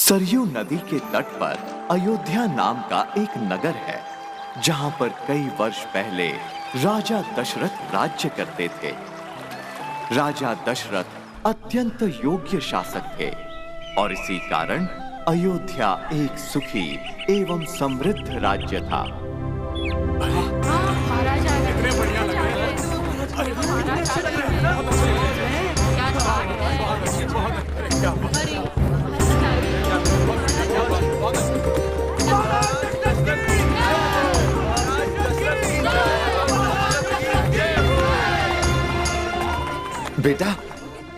सरयू नदी के तट पर अयोध्या नाम का एक नगर है, जहां पर कई वर्ष पहले राजा दशरथ राज्य करते थे। राजा दशरथ अत्यंत योग्य शासक थे और इसी कारण अयोध्या एक सुखी एवं समृद्ध राज्य था। बेटा,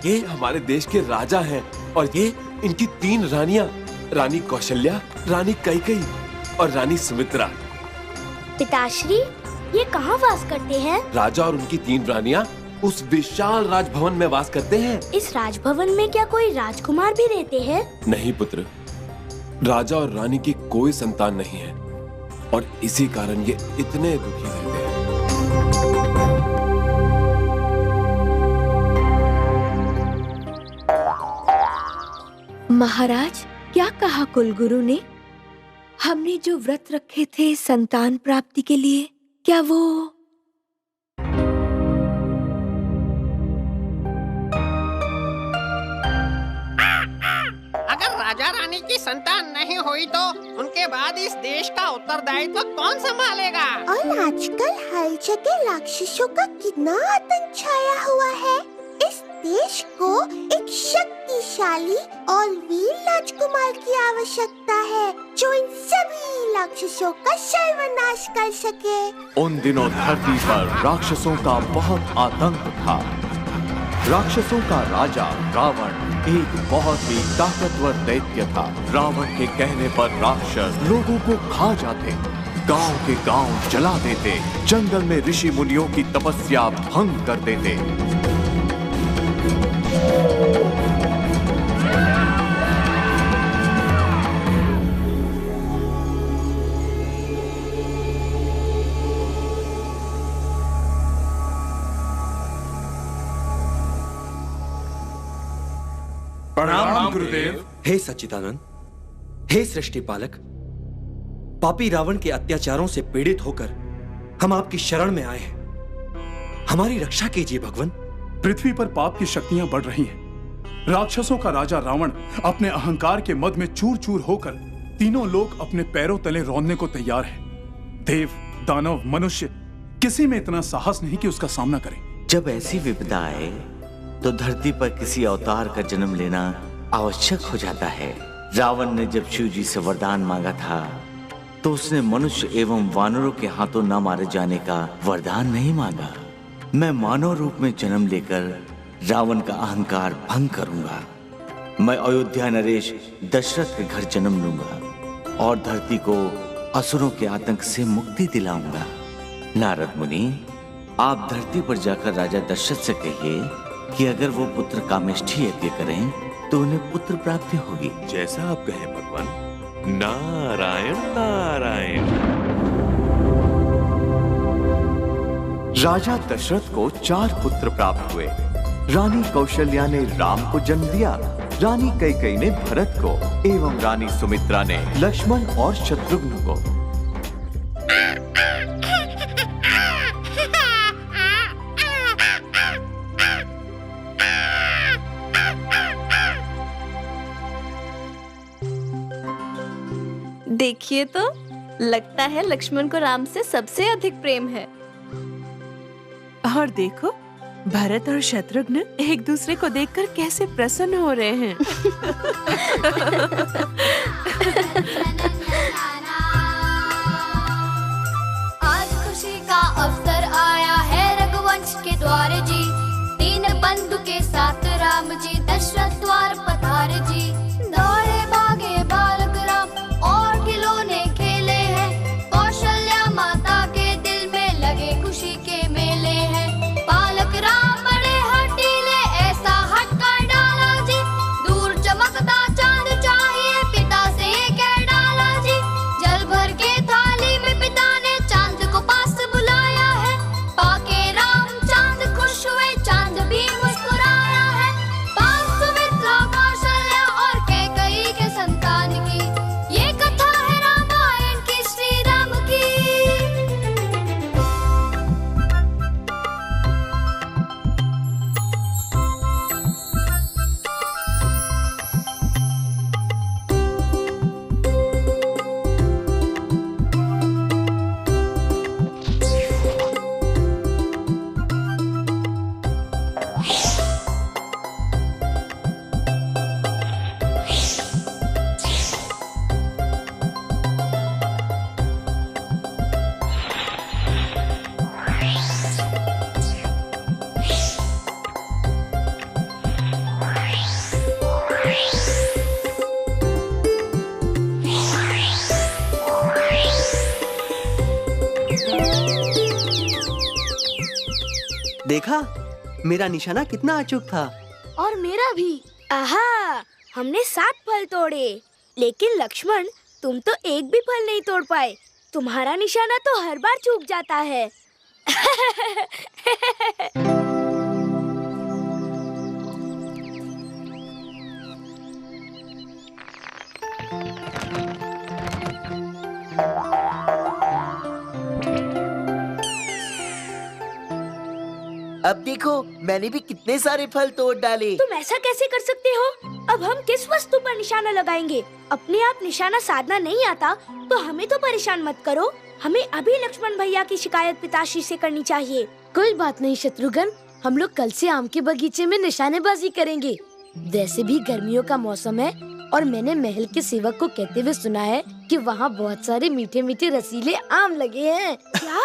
ये हमारे देश के राजा हैं और ये इनकी 3 रानियां, रानी कौशल्या, रानी कैकेयी और रानी सुमित्रा। पिताश्री, ये कहाँ वास करते हैं? राजा और उनकी 3 रानियां उस विशाल राजभवन में वास करते हैं। इस राजभवन में क्या कोई राजकुमार भी रहते हैं? नहीं पुत्र, राजा और रानी की कोई संतान नहीं है और इसी कारण ये इतने दुखी रहते हैं। महाराज, क्या कहा कुलगुरु ने? हमने जो व्रत रखे थे संतान प्राप्ति के लिए, क्या वो? अगर राजा रानी की संतान नहीं हुई तो उनके बाद इस देश का उत्तरदायित्व कौन संभालेगा? और आजकल हर जगह राक्षसों का कितना आतंक छाया हुआ है। इस देश को एक शक्तिशाली और वीर राजकुमार की आवश्यकता है, जो इन सभी राक्षसों का सर्वनाश कर सके। उन दिनों धरती पर राक्षसों का बहुत आतंक था। राक्षसों का राजा रावण एक बहुत ही ताकतवर दैत्य था। रावण के कहने पर राक्षस लोगों को खा जाते, गांव के गांव जला देते, जंगल में ऋषि मुनियों की तपस्या भंग कर देते। प्रणाम गुरुदेव। हे सच्चिदानंद, हे सृष्टि पालक, पापी रावण के अत्याचारों से पीड़ित होकर हम आपकी शरण में आए हैं। हमारी रक्षा कीजिए भगवान। पृथ्वी पर पाप की शक्तियां बढ़ रही हैं। राक्षसों का राजा रावण अपने अहंकार के मद में चूर चूर होकर तीनों लोग अपने पैरों तले रौंदने को तैयार हैं। देव, दानव, मनुष्य, किसी में इतना साहस नहीं कि उसका सामना करें। जब ऐसी विपदा आए तो धरती पर किसी अवतार का जन्म लेना आवश्यक हो जाता है। रावण ने जब शिव जी से वरदान मांगा था तो उसने मनुष्य एवं वानरों के हाथों न मारे जाने का वरदान नहीं मांगा। मैं मानव रूप में जन्म लेकर रावण का अहंकार भंग करूंगा। मैं अयोध्या नरेश दशरथ के घर जन्म लूंगा और धरती को असुरों के आतंक से मुक्ति दिलाऊंगा। नारद मुनि, आप धरती पर जाकर राजा दशरथ से कहिए कि अगर वो पुत्र कामेष्ठी यज्ञ करें तो उन्हें पुत्र प्राप्ति होगी। जैसा आप कहें भगवान। नारायण नारायण। राजा दशरथ को 4 पुत्र प्राप्त हुए। रानी कौशल्या ने राम को जन्म दिया, रानी कैकेयी ने भरत को एवं रानी सुमित्रा ने लक्ष्मण और शत्रुघ्न को। देखिए तो, लगता है लक्ष्मण को राम से सबसे अधिक प्रेम है। और देखो, भरत और शत्रुघ्न एक दूसरे को देखकर कैसे प्रसन्न हो रहे हैं। आज खुशी का अवसर आया है रघुवंश के द्वार जी। 3 बंधु के साथ राम जी दशरथ द्वार पधारे जी। दौड़े भागे बालक राम और खिलौने खेले हैं। कौशल्या माता के दिल में लगे खुशी के मेले हैं। बालक राम बड़े हठीले, ऐसा हट कर डाला जी। दूर चमकता चांद चाहिए, पिता से कह डाला जी। जल भर के थाली में पिता ने चांद को पास बुलाया है। पाके राम चांद खुश हुए, चांद भी मुस्कुराया है। पास सुमित्रा, कौशल्या देखा, मेरा निशाना कितना अचूक था। और मेरा भी। आहा, हमने 7 फल तोड़े, लेकिन लक्ष्मण तुम तो एक भी फल नहीं तोड़ पाए। तुम्हारा निशाना तो हर बार चूक जाता है। अब देखो, मैंने भी कितने सारे फल तोड़ डाले। तुम ऐसा कैसे कर सकते हो? अब हम किस वस्तु पर निशाना लगाएंगे? अपने आप निशाना साधना नहीं आता तो हमें तो परेशान मत करो। हमें अभी लक्ष्मण भैया की शिकायत पिताश्री से करनी चाहिए। कोई बात नहीं शत्रुघ्न, हम लोग कल से आम के बगीचे में निशानेबाजी करेंगे। वैसे भी गर्मियों का मौसम है और मैंने महल के सेवक को कहते हुए सुना है कि वहाँ बहुत सारे मीठे मीठे रसीले आम लगे हैं। क्या?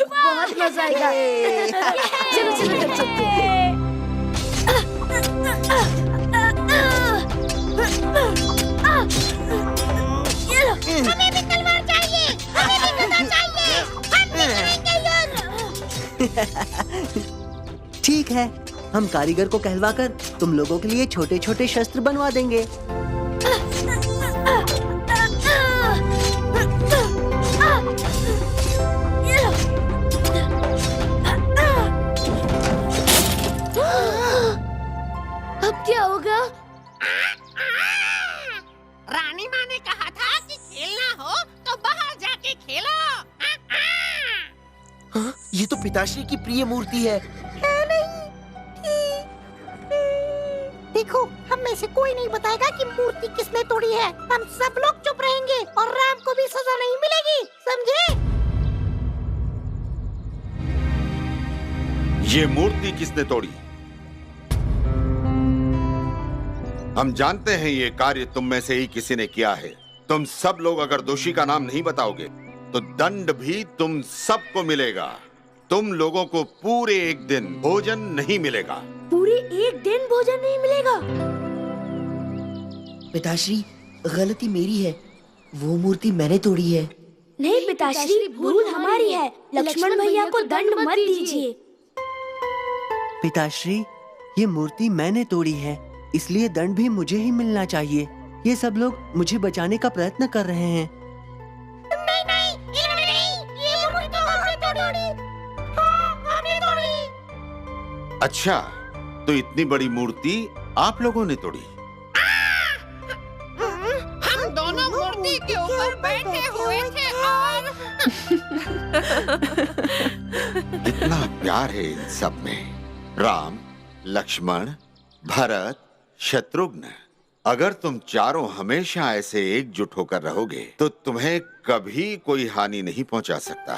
बहुत मजा आएगा। चलो चलो कर चलते हैं। हमें भी तलवार चाहिए, हमें भी गदा चाहिए, हम भी करेंगे। ठीक है, हम कारीगर को कहलवाकर तुम लोगों के लिए छोटे छोटे शस्त्र बनवा देंगे। अब क्या होगा? रानी माँ ने कहा था कि खेलना हो तो बाहर जाके खेलो। हाँ, ये तो पिताश्री की प्रिय मूर्ति है। देखो, हम में से कोई नहीं बताएगा कि मूर्ति किसने तोड़ी है। हम सब लोग चुप रहेंगे और राम को भी सजा नहीं मिलेगी, समझे? ये मूर्ति किसने तोड़ी? हम जानते हैं ये कार्य तुम में से ही किसी ने किया है। तुम सब लोग अगर दोषी का नाम नहीं बताओगे तो दंड भी तुम सबको मिलेगा। तुम लोगों को पूरे 1 दिन भोजन नहीं मिलेगा। पूरे 1 दिन भोजन नहीं मिलेगा? पिताश्री, गलती मेरी है। वो मूर्ति मैंने तोड़ी है। नहीं पिताश्री, भूल हमारी है। लक्ष्मण भैया को दंड मत दीजिए। पिताश्री, ये मूर्ति मैंने तोड़ी है, इसलिए दंड भी मुझे ही मिलना चाहिए। ये सब लोग मुझे बचाने का प्रयत्न कर रहे हैं। ये मूर्ति तो हमने तोड़ी। हाँ, हमने तोड़ी। अच्छा, तो इतनी बड़ी मूर्ति आप लोगों ने तोड़ी? हम दोनों मूर्ति के ऊपर बैठे हुए थे और कितना प्यार है इन सब में। राम, लक्ष्मण, भरत, शत्रुघ्न, अगर तुम चारों हमेशा ऐसे एकजुट होकर रहोगे तो तुम्हें कभी कोई हानि नहीं पहुंचा सकता।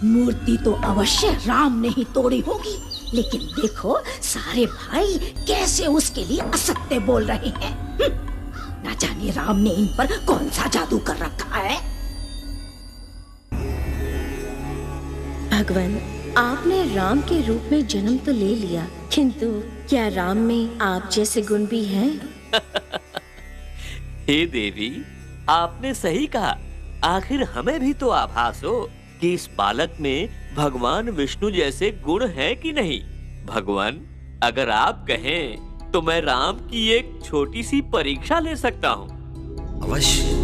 मूर्ति तो अवश्य राम ने ही तोड़ी होगी, लेकिन देखो सारे भाई कैसे उसके लिए असत्य बोल रहे हैं। ना जाने राम ने इन पर कौन सा जादू कर रखा है। भगवान, आपने राम के रूप में जन्म तो ले लिया, किंतु क्या राम में आप जैसे गुण भी हैं? हे देवी, आपने सही कहा। आखिर हमें भी तो आभास हो कि इस बालक में भगवान विष्णु जैसे गुण हैं कि नहीं। भगवान, अगर आप कहें तो मैं राम की एक छोटी सी परीक्षा ले सकता हूँ। अवश्य।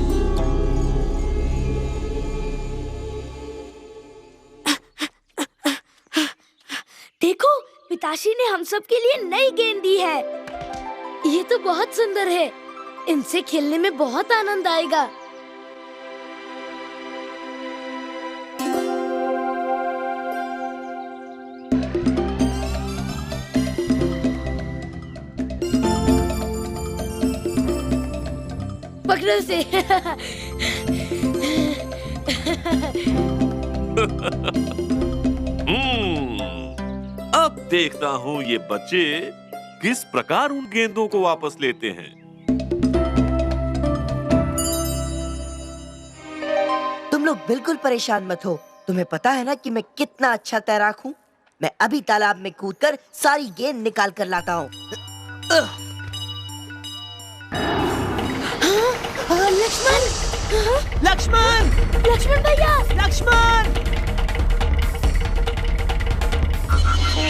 देखो, पिताश्री ने हम सब के लिए नई गेंद दी है। ये तो बहुत सुंदर है। इनसे खेलने में बहुत आनंद आएगा। पकड़ो से। अब देखता हूँ ये बच्चे किस प्रकार उन गेंदों को वापस लेते हैं। तुम लोग बिल्कुल परेशान मत हो। तुम्हें पता है ना कि मैं कितना अच्छा तैराक हूँ। मैं अभी तालाब में कूदकर सारी गेंद निकाल कर लाता हूँ। लक्ष्मण! लक्ष्मण! लक्ष्मण भैया! लक्ष्मण!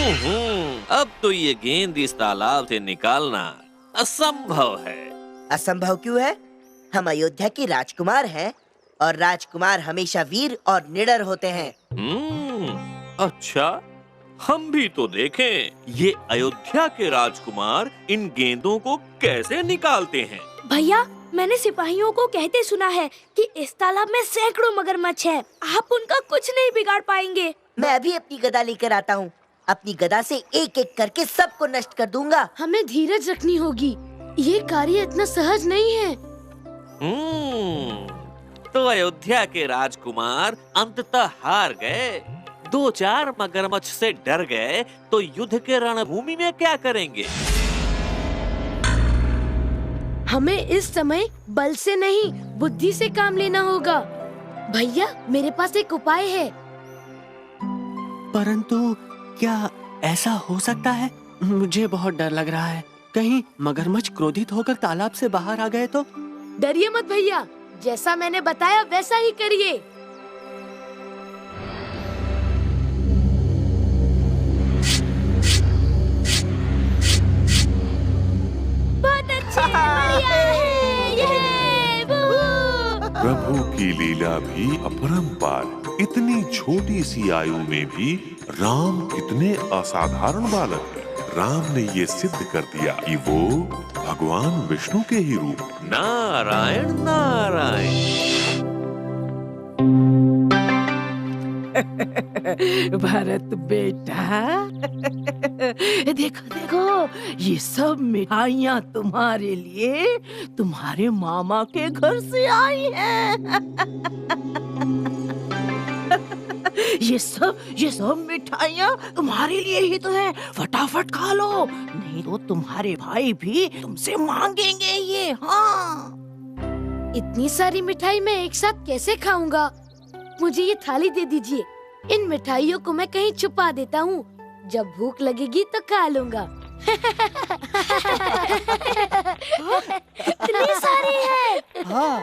अब तो ये गेंद इस तालाब से निकालना असंभव है। असंभव क्यों है? हम अयोध्या के राजकुमार हैं और राजकुमार हमेशा वीर और निडर होते हैं। अच्छा, हम भी तो देखें ये अयोध्या के राजकुमार इन गेंदों को कैसे निकालते हैं। भैया, मैंने सिपाहियों को कहते सुना है कि इस तालाब में सैकड़ों मगरमच्छ हैं। आप उनका कुछ नहीं बिगाड़ पाएंगे। मैं अभी अपनी गदा लेकर आता हूँ। अपनी गदा से एक एक करके सबको नष्ट कर दूंगा। हमें धीरज रखनी होगी, ये कार्य इतना सहज नहीं है। तो अयोध्या के राजकुमार अंततः हार गए। 2-4 मगरमच्छ से डर गए तो युद्ध के रणभूमि में क्या करेंगे? हमें इस समय बल से नहीं, बुद्धि से काम लेना होगा। भैया, मेरे पास एक उपाय है। परंतु क्या ऐसा हो सकता है? मुझे बहुत डर लग रहा है। कहीं मगरमच्छ क्रोधित होकर तालाब से बाहर आ गए तो? डरिए मत भैया, जैसा मैंने बताया वैसा ही करिए। बहुत अच्छे, बढ़िया है, ये प्रभु की लीला भी अपरंपार। इतनी छोटी सी आयु में भी राम कितने असाधारण बालक हैं। राम ने ये सिद्ध कर दिया कि वो भगवान विष्णु के ही रूप। नारायण नारायण। भरत बेटा, देखो देखो, ये सब मिठाइयाँ तुम्हारे लिए तुम्हारे मामा के घर से आई हैं। ये सब मिठाइयाँ तुम्हारे लिए ही तो है। फटाफट खा लो, नहीं तो तुम्हारे भाई भी तुमसे मांगेंगे ये। हाँ, इतनी सारी मिठाई मैं एक साथ कैसे खाऊंगा? मुझे ये थाली दे दीजिए। इन मिठाइयों को मैं कहीं छुपा देता हूँ। जब भूख लगेगी तो खा लूंगा। इतनी सारी है। हाँ।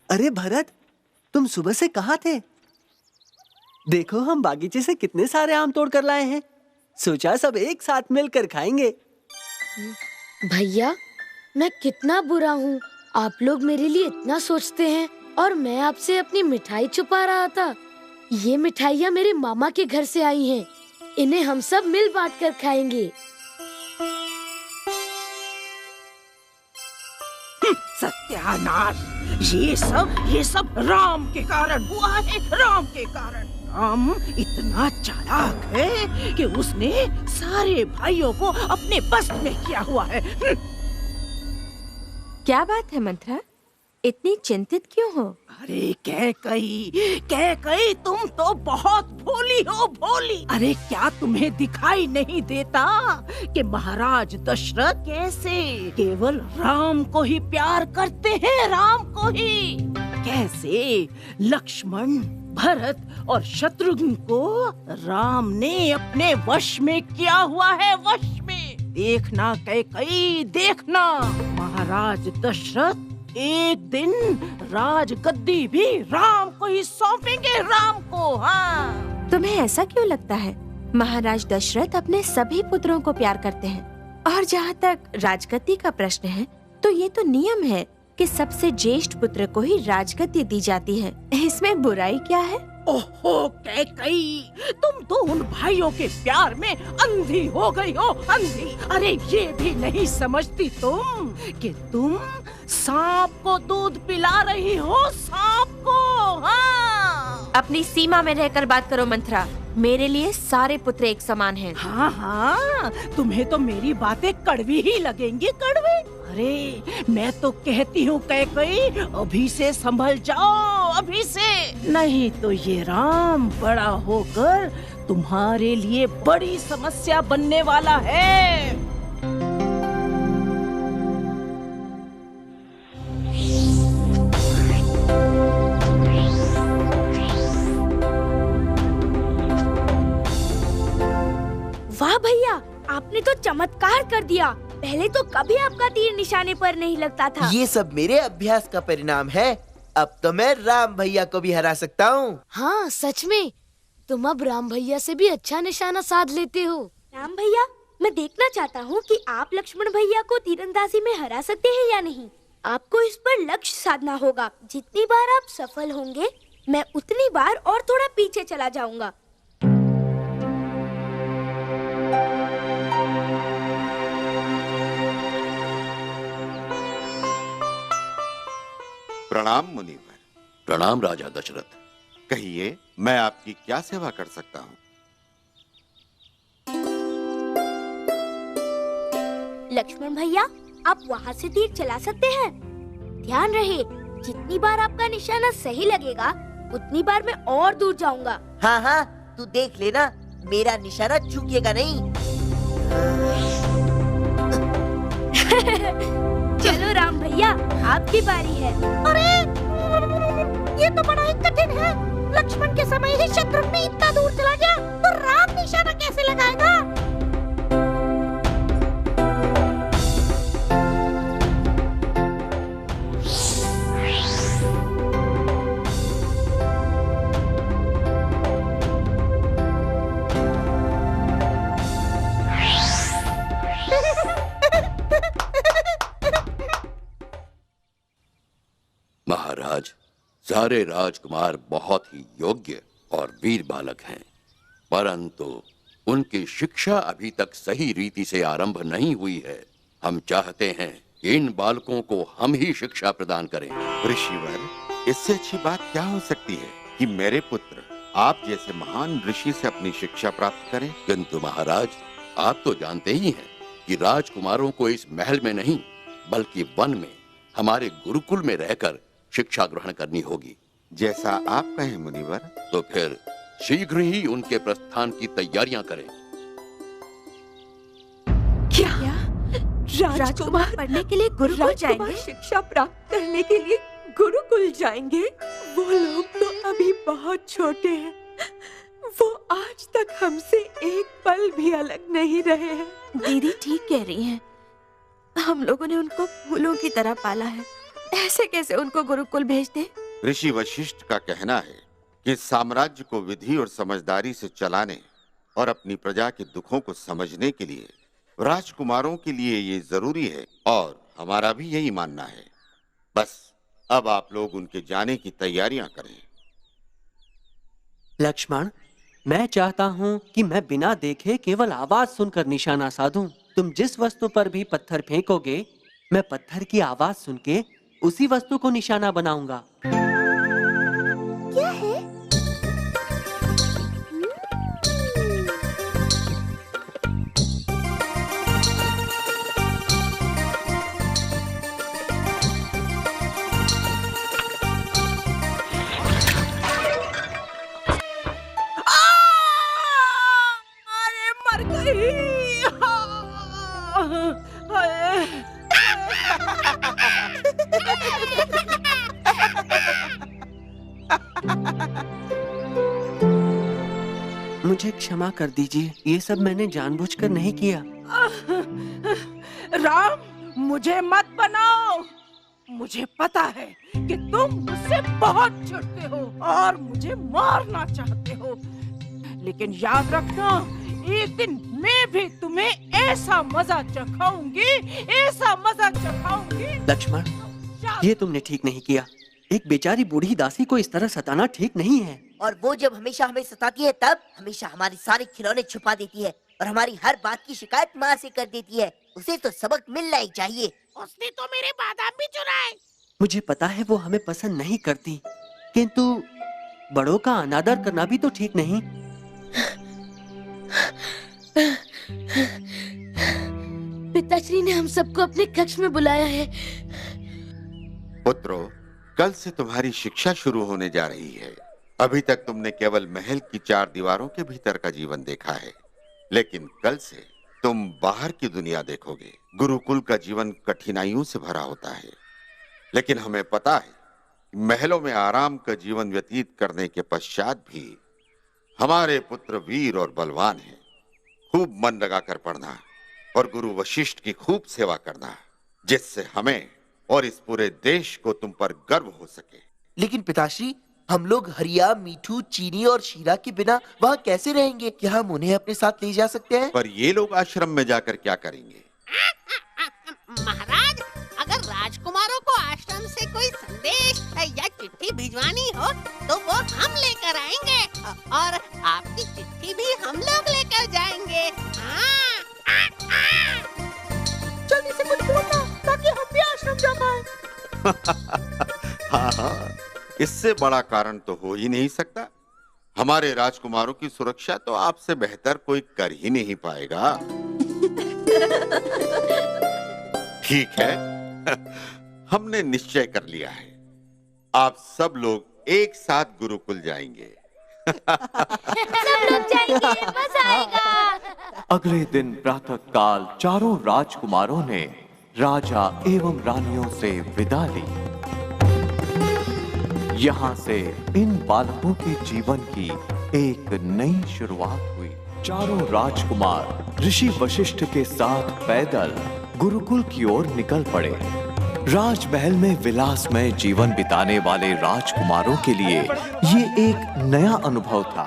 अरे भरत, तुम सुबह से कहाँ थे? देखो, हम बागीचे से कितने सारे आम तोड़ कर लाए हैं। सोचा सब एक साथ मिलकर खाएंगे। भैया, मैं कितना बुरा हूँ। आप लोग मेरे लिए इतना सोचते हैं और मैं आपसे अपनी मिठाई छुपा रहा था। ये मिठाइयाँ मेरे मामा के घर से आई हैं। इन्हें हम सब मिल बांट कर खाएंगे। सत्यानाश! ये सब राम के कारण हुआ है। राम के कारण। राम इतना चालाक है कि उसने सारे भाइयों को अपने बस में किया हुआ है। क्या बात है मंथरा, इतनी चिंतित क्यों हो? अरे कैकई, तुम तो बहुत भोली हो, भोली। अरे क्या तुम्हें दिखाई नहीं देता कि महाराज दशरथ कैसे केवल राम को ही प्यार करते हैं? राम को ही। कैसे लक्ष्मण, भरत और शत्रुघ्न को राम ने अपने वश में किया हुआ है। वश में। देखना कैकई, देखना, महाराज दशरथ एक दिन राज गद्दी भी राम को ही सौंपेंगे। राम को। हाँ। तुम्हें ऐसा क्यों लगता है? महाराज दशरथ अपने सभी पुत्रों को प्यार करते हैं। और जहाँ तक राजगद्दी का प्रश्न है, तो ये तो नियम है कि सबसे ज्येष्ठ पुत्र को ही राजगद्दी दी जाती है। इसमें बुराई क्या है? ओहो कैकई, तुम तो उन भाइयों के प्यार में अंधी हो गई हो, अंधी। अरे ये भी नहीं समझती तुम कि तुम सांप को दूध पिला रही हो, सांप को। हाँ। अपनी सीमा में रहकर बात करो मंथरा। मेरे लिए सारे पुत्र एक समान हैं। हाँ हाँ, तुम्हें तो मेरी बातें कड़वी ही लगेंगी, कड़वी। अरे मैं तो कहती हूँ कैकई, अभी से संभल जाओ, अभी से। नहीं तो ये राम बड़ा होकर तुम्हारे लिए बड़ी समस्या बनने वाला है। वाह भैया, आपने तो चमत्कार कर दिया। पहले तो कभी आपका तीर निशाने पर नहीं लगता था। ये सब मेरे अभ्यास का परिणाम है। अब तो मैं राम भैया को भी हरा सकता हूँ। हाँ सच में, तुम अब राम भैया से भी अच्छा निशाना साध लेते हो। राम भैया, मैं देखना चाहता हूँ कि आप लक्ष्मण भैया को तीरंदाजी में हरा सकते हैं या नहीं। आपको इस पर लक्ष्य साधना होगा। जितनी बार आप सफल होंगे, मैं उतनी बार और थोड़ा पीछे चला जाऊंगा। प्रणाम मुनिवर। प्रणाम राजा दशरथ। कहिए, मैं आपकी क्या सेवा कर सकता हूँ? लक्ष्मण भैया, आप वहाँ से तीर चला सकते हैं। ध्यान रहे, जितनी बार आपका निशाना सही लगेगा, उतनी बार मैं और दूर जाऊंगा। हाँ हाँ, तू देख लेना, मेरा निशाना चूकेगा नहीं। चलो राम भैया, आपकी बारी है। अरे ये तो बड़ा ही कठिन है। लक्ष्मण के समय ही शत्रुघ्न इतना दूर चला गया, तो राम निशाना कैसे लगाएगा? महाराज, सारे राजकुमार बहुत ही योग्य और वीर बालक हैं, परंतु उनकी शिक्षा अभी तक सही रीति से आरंभ नहीं हुई है। हम चाहते हैं कि इन बालकों को हम ही शिक्षा प्रदान करें। ऋषिवर, इससे अच्छी बात क्या हो सकती है कि मेरे पुत्र आप जैसे महान ऋषि से अपनी शिक्षा प्राप्त करें। किंतु महाराज, आप तो जानते ही हैं कि राजकुमारों को इस महल में नहीं बल्कि वन में हमारे गुरुकुल में रहकर शिक्षा ग्रहण करनी होगी। जैसा आप कहें मुनिवर। तो फिर शीघ्र ही उनके प्रस्थान की तैयारियां करें। क्या राजकुमार पढ़ने के लिए गुरुकुल जाएंगे? शिक्षा प्राप्त करने के लिए गुरुकुल जाएंगे? वो लोग तो अभी बहुत छोटे हैं, वो आज तक हमसे एक पल भी अलग नहीं रहे हैं। दीदी ठीक कह रही हैं। हम लोगों ने उनको फूलों की तरह पाला है, ऐसे कैसे उनको गुरुकुल भेज दें? ऋषि वशिष्ठ का कहना है कि साम्राज्य को विधि और समझदारी से चलाने और अपनी प्रजा के दुखों को समझने के लिए राजकुमारों के लिए ये जरूरी है, और हमारा भी यही मानना है। बस अब आप लोग उनके जाने की तैयारियां करें। लक्ष्मण, मैं चाहता हूँ कि मैं बिना देखे केवल आवाज सुनकर निशाना साधूं। तुम जिस वस्तु पर भी पत्थर फेंकोगे, मैं पत्थर की आवाज सुन के उसी वस्तु को निशाना बनाऊंगा। क्या है? अरे मर गई। मुझे क्षमा कर दीजिए, ये सब मैंने जानबूझकर नहीं किया। राम, मुझे मत बनाओ। मुझे पता है कि तुम मुझसे बहुत चिढ़ते हो और मुझे मारना चाहते हो, लेकिन याद रखना, एक दिन मैं भी तुम्हें ऐसा मजा चखाऊंगी, ऐसा मजा चखाऊंगी। लक्ष्मण, ये तुमने ठीक नहीं किया। एक बेचारी बूढ़ी दासी को इस तरह सताना ठीक नहीं है। और वो जब हमेशा हमें सताती है, तब हमेशा हमारे सारे खिलौने छुपा देती है और हमारी हर बात की शिकायत माँ से कर देती है। उसे तो सबक मिलना ही चाहिए। उसने तो मेरे बादाम भी चुराए। मुझे पता है वो हमें पसंद नहीं करती, किंतु बड़ों का अनादर करना भी तो ठीक नहीं। पिताश्री ने हम सबको अपने कक्ष में बुलाया है। पुत्रों, कल से तुम्हारी शिक्षा शुरू होने जा रही है। अभी तक तुमने केवल महल की 4 दीवारों के भीतर का जीवन देखा है, लेकिन कल से तुम बाहर की दुनिया देखोगे। गुरुकुल का जीवन कठिनाइयों से भरा होता है, लेकिन हमें पता है महलों में आराम का जीवन व्यतीत करने के पश्चात भी हमारे पुत्र वीर और बलवान हैं। खूब मन लगाकर पढ़ना और गुरु वशिष्ठ की खूब सेवा करना, जिससे हमें और इस पूरे देश को तुम पर गर्व हो सके। लेकिन पिताश्री, हम लोग हरिया, मीठू, चीनी और शीरा के बिना वहाँ कैसे रहेंगे? क्या हम उन्हें अपने साथ ले जा सकते हैं? पर ये लोग आश्रम में जाकर क्या करेंगे? महाराज, अगर राजकुमारों को आश्रम से कोई संदेश या चिट्ठी भिजवानी हो तो वो हम लेकर आएंगे और आपकी चिट्ठी भी हम लोग लेकर जाएंगे। जल्दी से कुछ बोलना ताकि हम भी आश्रम जा पाए। हाँ हाँ, इससे बड़ा कारण तो हो ही नहीं सकता। हमारे राजकुमारों की सुरक्षा तो आपसे बेहतर कोई कर ही नहीं पाएगा। ठीक है, हमने निश्चय कर लिया है। आप सब लोग एक साथ गुरुकुल जाएंगे। सब लोग जाएंगे, मजा आएगा। अगले दिन प्रातःकाल चारों राजकुमारों ने राजा एवं रानियों से विदा ली। यहाँ से इन बालकों के जीवन की एक नई शुरुआत हुई। चारों राजकुमार ऋषि वशिष्ठ के साथ पैदल गुरुकुल की ओर निकल पड़े। राजमहल में विलासमय जीवन बिताने वाले राजकुमारों के लिए ये एक नया अनुभव था।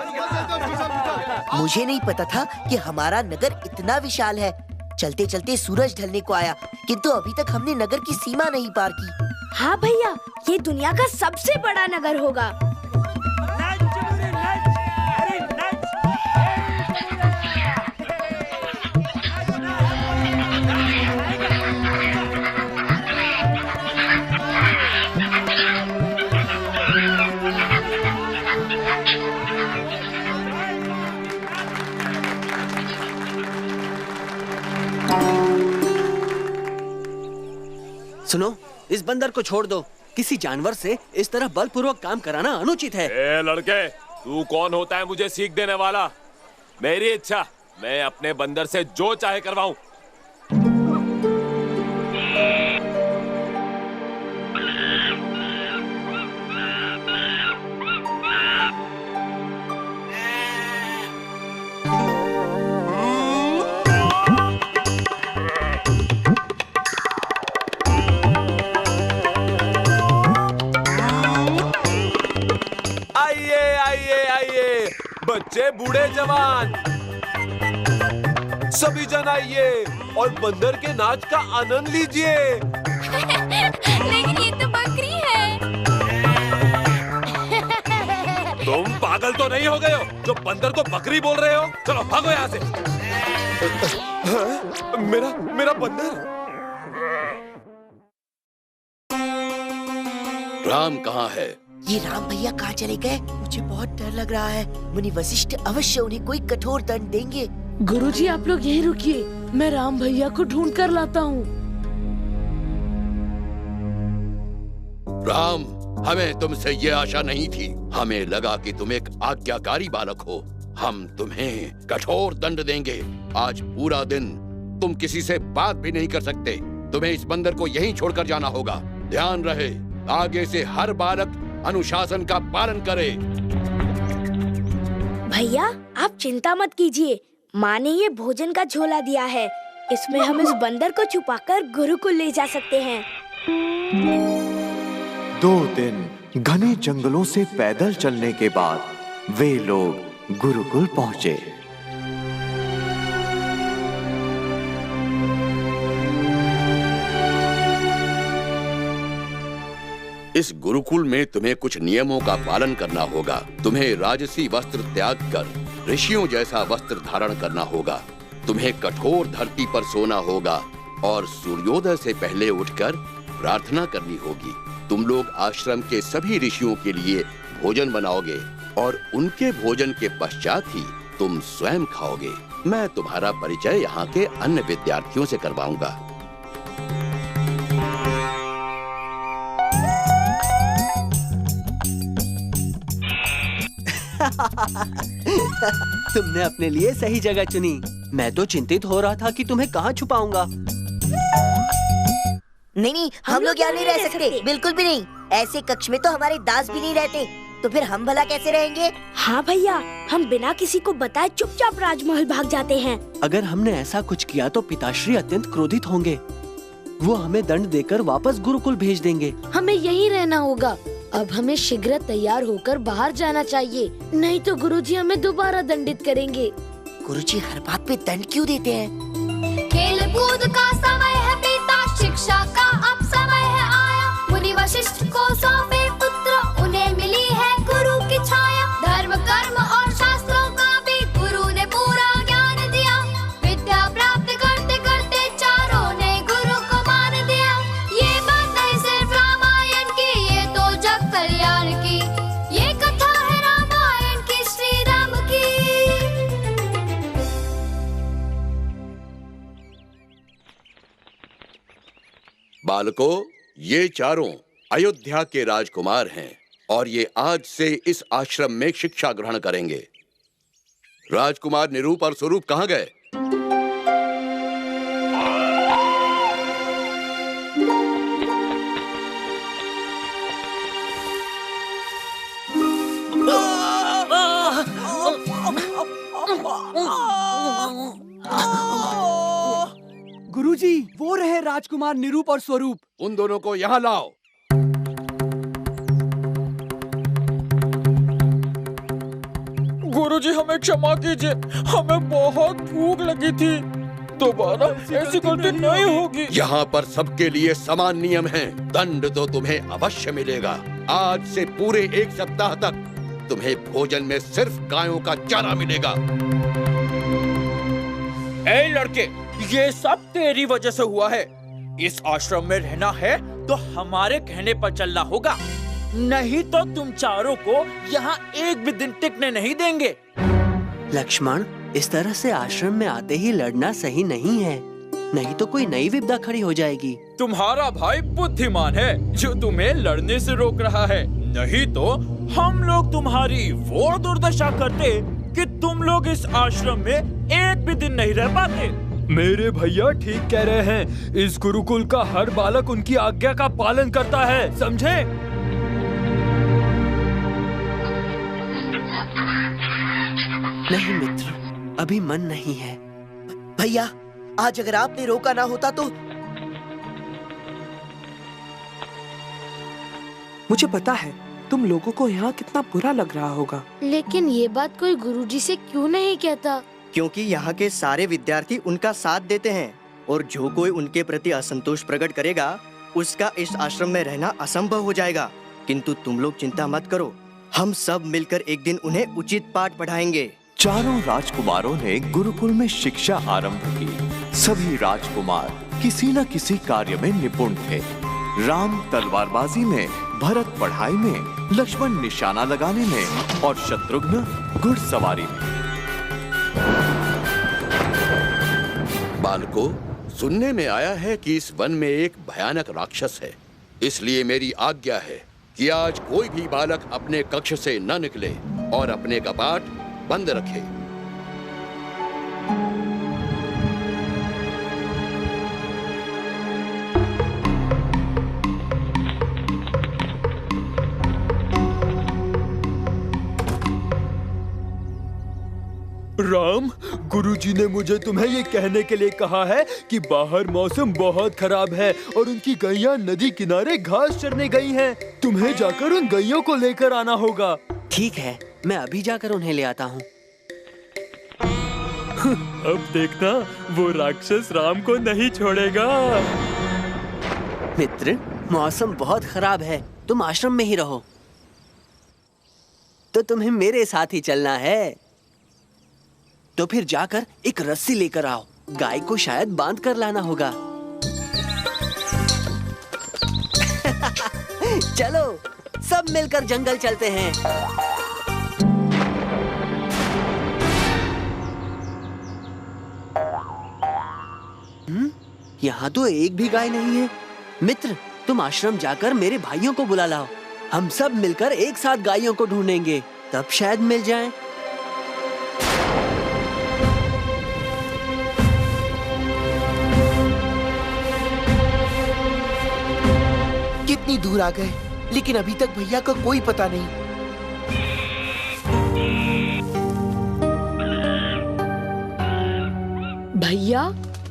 मुझे नहीं पता था कि हमारा नगर इतना विशाल है। चलते चलते सूरज ढलने को आया, किंतु अभी तक हमने नगर की सीमा नहीं पार की। हाँ भैया, ये दुनिया का सबसे बड़ा नगर होगा। सुनो, इस बंदर को छोड़ दो। किसी जानवर से इस तरह बलपूर्वक काम कराना अनुचित है। ए लड़के, तू कौन होता है मुझे सीख देने वाला? मेरी इच्छा, मैं अपने बंदर से जो चाहे करवाऊं। बच्चे, बूढ़े, जवान, सभी जन आइए और बंदर के नाच का आनंद लीजिए। लेकिन ये तो बकरी है। तुम पागल तो नहीं हो गए हो जो बंदर को बकरी बोल रहे हो? चलो भागो यहाँ से। मेरा बंदर। राम कहाँ है? ये राम भैया कहाँ चले गए? मुझे बहुत डर लग रहा है। मुनि वशिष्ठ अवश्य उन्हें कोई कठोर दंड देंगे। गुरुजी, आप लोग यहीं रुकिए, मैं राम भैया को ढूंढ कर लाता हूँ। राम, हमें तुमसे ये आशा नहीं थी। हमें लगा कि तुम एक आज्ञाकारी बालक हो। हम तुम्हें कठोर दंड देंगे। आज पूरा दिन तुम किसी से बात भी नहीं कर सकते। तुम्हें इस बंदर को यहीं छोड़कर जाना होगा। ध्यान रहे, आगे से हर बालक अनुशासन का पालन करे। भैया, आप चिंता मत कीजिए। माँ ने ये भोजन का झोला दिया है। इसमें हम इस बंदर को छुपाकर गुरुकुल ले जा सकते हैं। 2 दिन घने जंगलों से पैदल चलने के बाद वे लोग गुरुकुल पहुंचे। इस गुरुकुल में तुम्हें कुछ नियमों का पालन करना होगा। तुम्हें राजसी वस्त्र त्याग कर ऋषियों जैसा वस्त्र धारण करना होगा। तुम्हें कठोर धरती पर सोना होगा और सूर्योदय से पहले उठकर प्रार्थना करनी होगी। तुम लोग आश्रम के सभी ऋषियों के लिए भोजन बनाओगे और उनके भोजन के पश्चात ही तुम स्वयं खाओगे। मैं तुम्हारा परिचय यहाँ के अन्य विद्यार्थियों से करवाऊंगा। तुमने अपने लिए सही जगह चुनी। मैं तो चिंतित हो रहा था कि तुम्हें कहाँ छुपाऊंगा। नहीं, हम लोग यहाँ नहीं रह सकते, बिल्कुल भी नहीं। ऐसे कक्ष में तो हमारे दास भी नहीं रहते, तो फिर हम भला कैसे रहेंगे? हाँ भैया, हम बिना किसी को बताए चुपचाप राजमहल भाग जाते हैं। अगर हमने ऐसा कुछ किया तो पिताश्री अत्यंत क्रोधित होंगे। वो हमें दंड देकर वापस गुरुकुल भेज देंगे। हमें यहीं रहना होगा। अब हमें शीघ्र तैयार होकर बाहर जाना चाहिए, नहीं तो गुरुजी हमें दोबारा दंडित करेंगे। गुरुजी हर बात पे दंड क्यों देते हैं? खेल कूद का समय है बीता, शिक्षा का अब समय है आया। मुनि वशिष्ठ को सौंपे पुत्र, उन्हें मिली है गुरु की छाया। धर्म कर्म और शास्त्रों का भी गुरु ने पूरा ज्ञान दिया। विद्या प्राप्त करते करते चारों ने गुरु को मान दिया। ये बात नहीं सिर्फ रामायण की, ये तो जग कल्याण की। ये कथा है रामायण की, श्री राम की। बालकों, ये चारों अयोध्या के राजकुमार हैं और ये आज से इस आश्रम में शिक्षा ग्रहण करेंगे। राजकुमार निरूप और स्वरूप कहाँ गए? गुरुजी, वो रहे राजकुमार निरूप और स्वरूप। उन दोनों को यहाँ लाओ। गुरुजी हमें क्षमा कीजिए, हमें बहुत भूख लगी थी, दोबारा ऐसी गलती नहीं होगी। यहाँ पर सबके लिए समान नियम हैं। दंड तो तुम्हें अवश्य मिलेगा। आज से पूरे 1 सप्ताह तक तुम्हें भोजन में सिर्फ गायों का चारा मिलेगा। ए लड़के, ये सब तेरी वजह से हुआ है। इस आश्रम में रहना है तो हमारे कहने पर चलना होगा, नहीं तो तुम चारों को यहाँ एक भी दिन टिकने नहीं देंगे। लक्ष्मण, इस तरह से आश्रम में आते ही लड़ना सही नहीं है, नहीं तो कोई नई विपदा खड़ी हो जाएगी। तुम्हारा भाई बुद्धिमान है जो तुम्हें लड़ने से रोक रहा है, नहीं तो हम लोग तुम्हारी वो दुर्दशा करते कि तुम लोग इस आश्रम में एक भी दिन नहीं रह पाते। मेरे भैया ठीक कह रहे हैं। इस गुरुकुल का हर बालक उनकी आज्ञा का पालन करता है, समझे? नहीं मित्र, अभी मन नहीं है। भैया, आज अगर आपने रोका ना होता तो। मुझे पता है तुम लोगों को यहाँ कितना बुरा लग रहा होगा, लेकिन ये बात कोई गुरुजी से क्यों नहीं कहता? क्योंकि यहाँ के सारे विद्यार्थी उनका साथ देते हैं और जो कोई उनके प्रति असंतोष प्रकट करेगा उसका इस आश्रम में रहना असंभव हो जाएगा। किंतु तुम लोग चिंता मत करो, हम सब मिलकर एक दिन उन्हें उचित पाठ पढ़ाएंगे। चारों राजकुमारों ने गुरुकुल में शिक्षा आरंभ की। सभी राजकुमार किसी न किसी कार्य में निपुण थे। राम तलवारबाजी में, भरत पढ़ाई में, लक्ष्मण निशाना लगाने में और शत्रुघ्न घुड़सवारी में। बालकों, सुनने में आया है कि इस वन में एक भयानक राक्षस है, इसलिए मेरी आज्ञा है कि आज कोई भी बालक अपने कक्ष से न निकले और अपने कपाट बंद रखे। राम, गुरुजी ने मुझे तुम्हें ये कहने के लिए कहा है कि बाहर मौसम बहुत खराब है और उनकी गैया नदी किनारे घास चरने गई हैं। तुम्हें जाकर उन गैयों को लेकर आना होगा। ठीक है, मैं अभी जाकर उन्हें ले आता हूँ। अब देखना, वो राक्षस राम को नहीं छोड़ेगा। मित्र, मौसम बहुत खराब है, तुम आश्रम में ही रहो। तो तुम्हें मेरे साथ ही चलना है। तो फिर जाकर एक रस्सी लेकर आओ, गाय को शायद बांध कर लाना होगा। चलो, सब मिलकर जंगल चलते हैं। यहाँ तो एक भी गाय नहीं है। मित्र, तुम आश्रम जाकर मेरे भाइयों को बुला लाओ। हम सब मिलकर एक साथ गायों को ढूंढेंगे, तब शायद मिल जाए। कितनी दूर आ गए, लेकिन अभी तक भैया का कोई पता नहीं। भैया,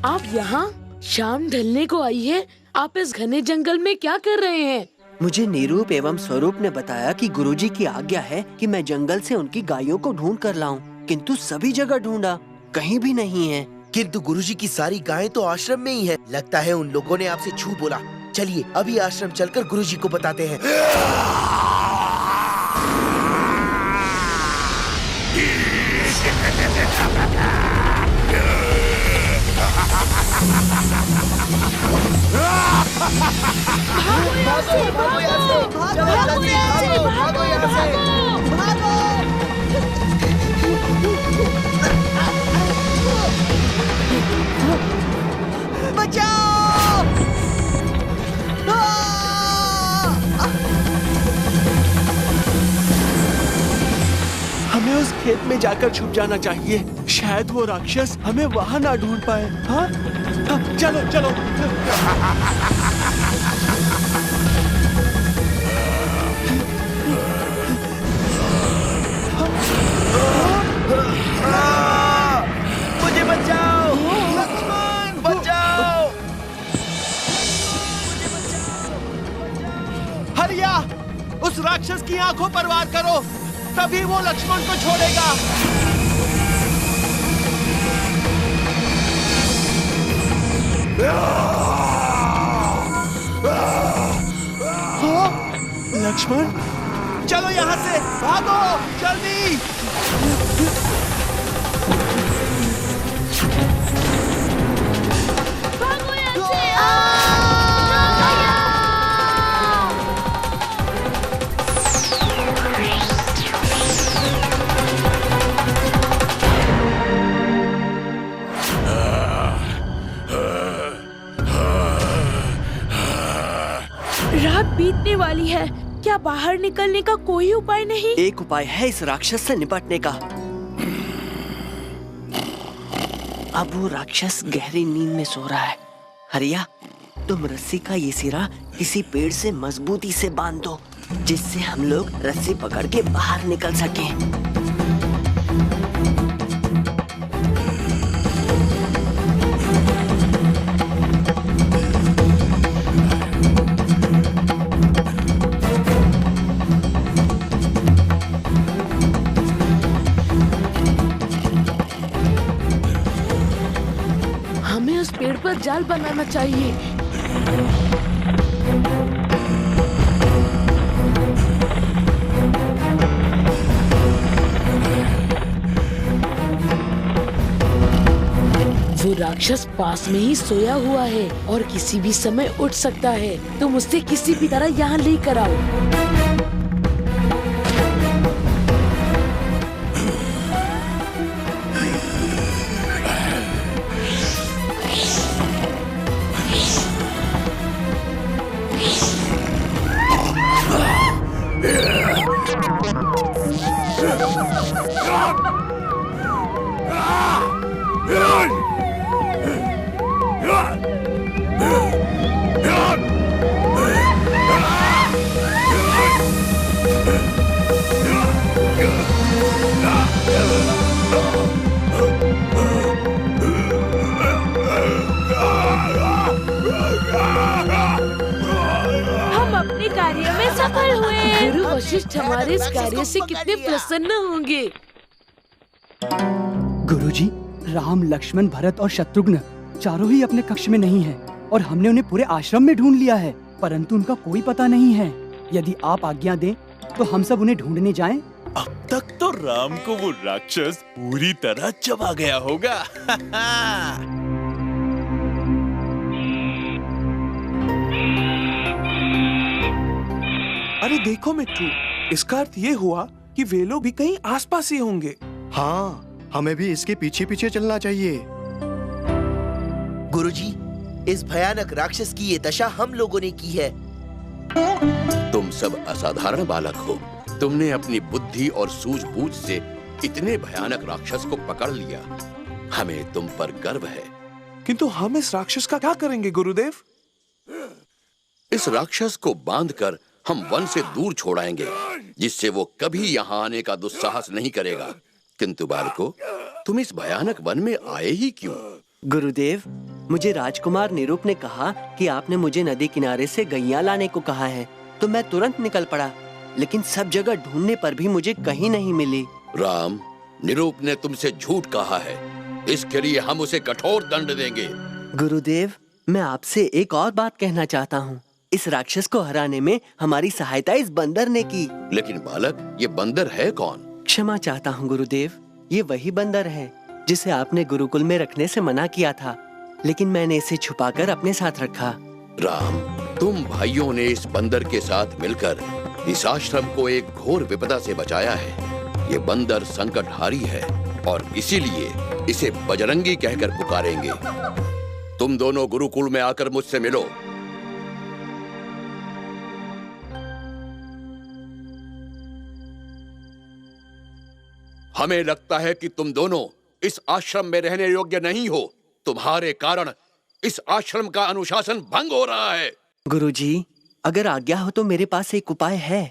आप यहाँ? शाम ढलने को आई है, आप इस घने जंगल में क्या कर रहे हैं? मुझे निरूप एवं स्वरूप ने बताया कि गुरुजी की आज्ञा है कि मैं जंगल से उनकी गायों को ढूंढ कर लाऊं, किंतु सभी जगह ढूंढा, कहीं भी नहीं है। किंतु गुरुजी की सारी गायें तो आश्रम में ही है। लगता है उन लोगों ने आपसे झूठ बोला। चलिए अभी आश्रम चलकर गुरुजी को बताते हैं। हमें उस खेत में जाकर छुप जाना चाहिए। शायद वो राक्षस हमें वहाँ ना ढूंढ पाए। हाँ? हाँ, चलो चलो। मुझे बचाओ, लक्ष्मण बचाओ। हरिया, उस राक्षस की आंखों पर वार करो, तभी वो लक्ष्मण को छोड़ेगा। हाँ? लक्ष्मण, चलो यहाँ से, भागो जल्दी। भागो यहाँ से। रात बीतने वाली है, क्या बाहर निकलने का कोई उपाय नहीं? एक उपाय है इस राक्षस से निपटने का। अब वो राक्षस गहरी नींद में सो रहा है। हरिया, तुम रस्सी का ये सिरा किसी पेड़ से मजबूती से बांध दो, जिससे हम लोग रस्सी पकड़ के बाहर निकल सकें। हमें उस पेड़ पर जाल बनाना चाहिए। वो राक्षस पास में ही सोया हुआ है और किसी भी समय उठ सकता है। तुम उससे किसी भी तरह यहाँ लेकर आओ। हम अपने कार्य में सफल हुए। गुरु वशिष्ठ हमारे इस कार्य से कितने प्रसन्न होंगे। गुरुजी, राम, लक्ष्मण, भरत और शत्रुघ्न चारों ही अपने कक्ष में नहीं हैं और हमने उन्हें पूरे आश्रम में ढूंढ लिया है, परंतु उनका कोई पता नहीं है। यदि आप आज्ञा दें तो हम सब उन्हें ढूंढने जाएं। अब तक तो राम को वो राक्षस पूरी तरह चबा गया होगा। अरे देखो मिट्टू, इसका अर्थ ये हुआ कि वे लोग भी कहीं आसपास ही होंगे। हाँ, हमें भी इसके पीछे पीछे चलना चाहिए। गुरुजी, इस भयानक राक्षस की ये दशा हम लोगों ने की है। तुम सब असाधारण बालक हो। तुमने अपनी बुद्धि और सूझबूझ से इतने भयानक राक्षस को पकड़ लिया। हमें तुम पर गर्व है। किंतु हम इस राक्षस का क्या करेंगे गुरुदेव? इस राक्षस को बांधकर हम वन से दूर छोड़ाएंगे, जिससे वो कभी यहाँ आने का दुस्साहस नहीं करेगा। किंतु बालको, तुम इस भयानक वन में आए ही क्यों? गुरुदेव, मुझे राजकुमार निरूप ने कहा कि आपने मुझे नदी किनारे से गैया लाने को कहा है। तो मैं तुरंत निकल पड़ा, लेकिन सब जगह ढूंढने पर भी मुझे कहीं नहीं मिली। राम, निरूप ने तुमसे झूठ कहा है, इसके लिए हम उसे कठोर दंड देंगे। गुरुदेव, मैं आपसे एक और बात कहना चाहता हूँ। इस राक्षस को हराने में हमारी सहायता इस बंदर ने की। लेकिन बालक, ये बंदर है कौन? क्षमा चाहता हूँ गुरुदेव, ये वही बंदर है जिसे आपने गुरुकुल में रखने से मना किया था, लेकिन मैंने इसे छुपाकर अपने साथ रखा। राम, तुम भाइयों ने इस बंदर के साथ मिलकर इस आश्रम को एक घोर विपदा से बचाया है। ये बंदर संकटहारी है और इसीलिए इसे बजरंगी कहकर पुकारेंगे। तुम दोनों गुरुकुल में आकर मुझसे मिलो। हमें लगता है कि तुम दोनों इस आश्रम में रहने योग्य नहीं हो। तुम्हारे कारण इस आश्रम का अनुशासन भंग हो रहा है। गुरुजी, अगर आज्ञा हो तो मेरे पास एक उपाय है।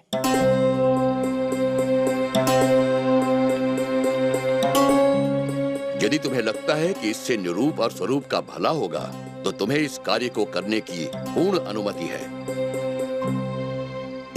यदि तुम्हें लगता है कि इससे निरूप और स्वरूप का भला होगा, तो तुम्हें इस कार्य को करने की पूर्ण अनुमति है।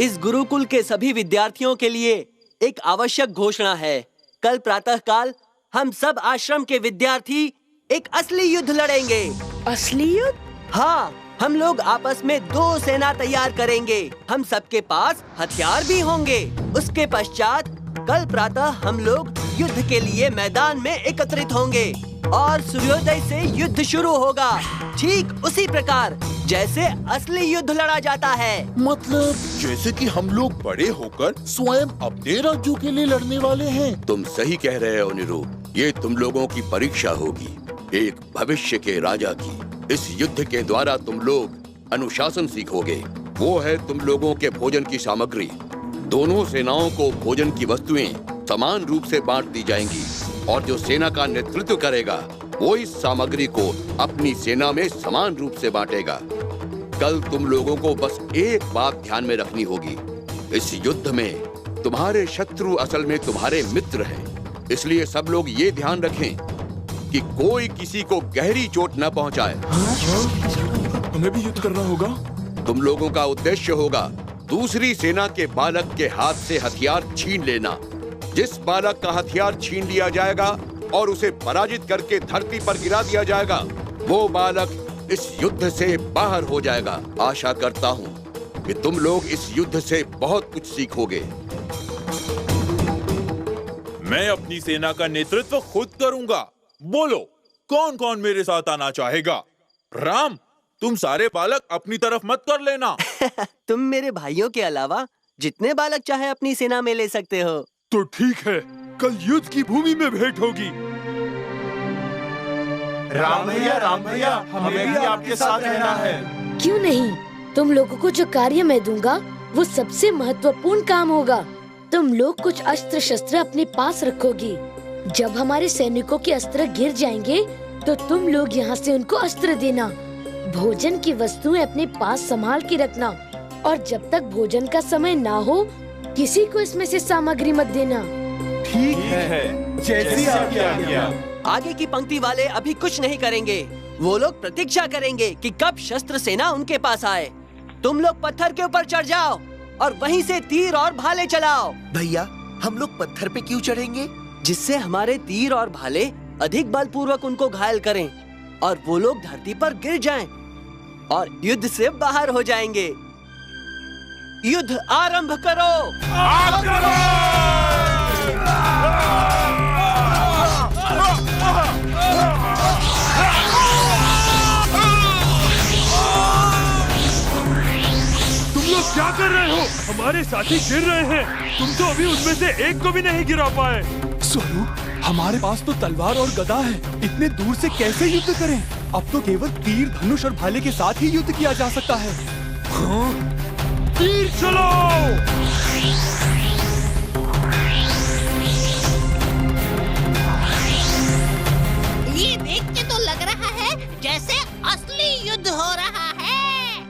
इस गुरुकुल के सभी विद्यार्थियों के लिए एक आवश्यक घोषणा है। कल प्रातःकाल हम सब आश्रम के विद्यार्थी एक असली युद्ध लड़ेंगे। असली युद्ध? हाँ, हम लोग आपस में 2 सेना तैयार करेंगे। हम सबके पास हथियार भी होंगे। उसके पश्चात कल प्रातः हम लोग युद्ध के लिए मैदान में एकत्रित होंगे और सूर्योदय से युद्ध शुरू होगा, ठीक उसी प्रकार जैसे असली युद्ध लड़ा जाता है। मतलब जैसे कि हम लोग बड़े होकर स्वयं अपने राज्यों के लिए लड़ने वाले हैं। तुम सही कह रहे हो निरूप, ये तुम लोगों की परीक्षा होगी, एक भविष्य के राजा की। इस युद्ध के द्वारा तुम लोग अनुशासन सीखोगे। वो है तुम लोगों के भोजन की सामग्री। दोनों सेनाओं को भोजन की वस्तुएं समान रूप से बांट दी जाएंगी और जो सेना का नेतृत्व करेगा वो इस सामग्री को अपनी सेना में समान रूप से बांटेगा। कल तुम लोगों को बस एक बात ध्यान में रखनी होगी, इस युद्ध में तुम्हारे शत्रु असल में तुम्हारे मित्र हैं। इसलिए सब लोग ये ध्यान रखें कि कोई किसी को गहरी चोट न पहुंचाए। हमें भी युद्ध करना होगा। तुम लोगों का उद्देश्य होगा दूसरी सेना के बालक के हाथ से हथियार छीन लेना। जिस बालक का हथियार छीन लिया जाएगा और उसे पराजित करके धरती पर गिरा दिया जाएगा, वो बालक इस युद्ध से बाहर हो जाएगा। आशा करता हूँ कि तुम लोग इस युद्ध से बहुत कुछ सीखोगे। मैं अपनी सेना का नेतृत्व खुद करूंगा। बोलो, कौन कौन मेरे साथ आना चाहेगा? राम, तुम सारे बालक अपनी तरफ मत कर लेना। तुम मेरे भाइयों के अलावा जितने बालक चाहे अपनी सेना में ले सकते हो। तो ठीक है, कल युद्ध की भूमि में भेंट होगी। राम भैया, हमें भी आपके साथ रहना है। क्यों नहीं? तुम लोगों को जो कार्य मैं दूंगा वो सबसे महत्वपूर्ण काम होगा। तुम लोग कुछ अस्त्र शस्त्र अपने पास रखोगी। जब हमारे सैनिकों के अस्त्र गिर जाएंगे तो तुम लोग यहाँ से उनको अस्त्र देना। भोजन की वस्तुएं अपने पास संभाल के रखना और जब तक भोजन का समय ना हो किसी को इसमें से सामग्री मत देना। ठीक है, जैसी आपकी आज्ञा। आगे की पंक्ति वाले अभी कुछ नहीं करेंगे। वो लोग प्रतीक्षा करेंगे कि कब शस्त्र सेना उनके पास आए। तुम लोग पत्थर के ऊपर चढ़ जाओ और वहीं से तीर और भाले चलाओ। भैया, हम लोग पत्थर पे क्यों चढ़ेंगे? जिससे हमारे तीर और भाले अधिक बलपूर्वक उनको घायल करें और वो लोग धरती पर गिर जाएं और युद्ध से बाहर हो जाएंगे। युद्ध आरंभ करो। तुम लोग क्या कर रहे हो? हमारे साथी गिर रहे हैं। तुम तो अभी उनमें से एक को भी नहीं गिरा पाए। स्वरूप, हमारे पास तो तलवार और गदा है, इतने दूर से कैसे युद्ध करें? अब तो केवल तीर, धनुष और भाले के साथ ही युद्ध किया जा सकता है। हाँ? तीर चलाओ। ये देख के तो लग रहा है जैसे असली युद्ध हो रहा है।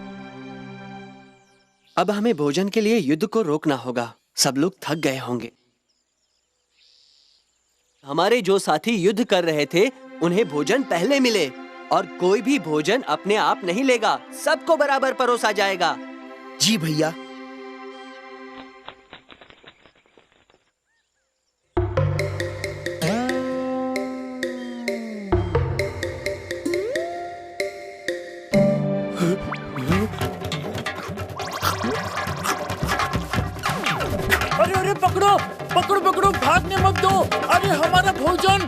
अब हमें भोजन के लिए युद्ध को रोकना होगा। सब लोग थक गए होंगे। हमारे जो साथी युद्ध कर रहे थे उन्हें भोजन पहले मिले और कोई भी भोजन अपने आप नहीं लेगा, सबको बराबर परोसा जाएगा। जी भैया, पकड़ो पकड़ो पकड़ो, भागने मत दो। अरे हमारा भोजन।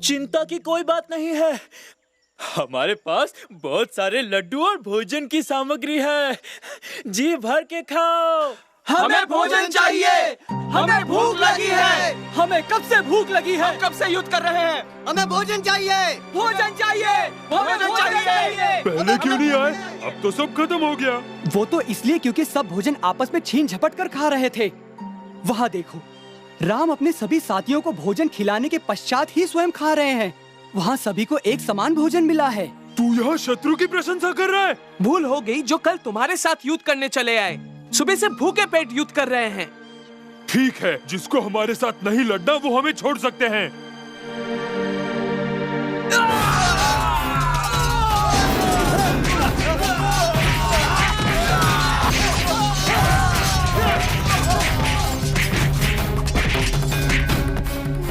चिंता की कोई बात नहीं है, हमारे पास बहुत सारे लड्डू और भोजन की सामग्री है। जी भर के खाओ। हमें भोजन चाहिए, हमें भूख लगी है। हमें कब से भूख लगी है? हम कब से युद्ध कर रहे हैं। हमें भोजन चाहिए, भोजन चाहिए, भोजन चाहिए। पहले क्यों नहीं आए? अब तो सब खत्म हो गया। वो तो इसलिए क्योंकि सब भोजन आपस में छीन झपट कर खा रहे थे। वहाँ देखो, राम अपने सभी साथियों को भोजन खिलाने के पश्चात ही स्वयं खा रहे हैं। वहाँ सभी को एक समान भोजन मिला है। तू यहाँ शत्रु की प्रशंसा कर रहा है? भूल हो गई, जो कल तुम्हारे साथ युद्ध करने चले आए, सुबह से भूखे पेट युद्ध कर रहे हैं। ठीक है, जिसको हमारे साथ नहीं लड़ना वो हमें छोड़ सकते हैं।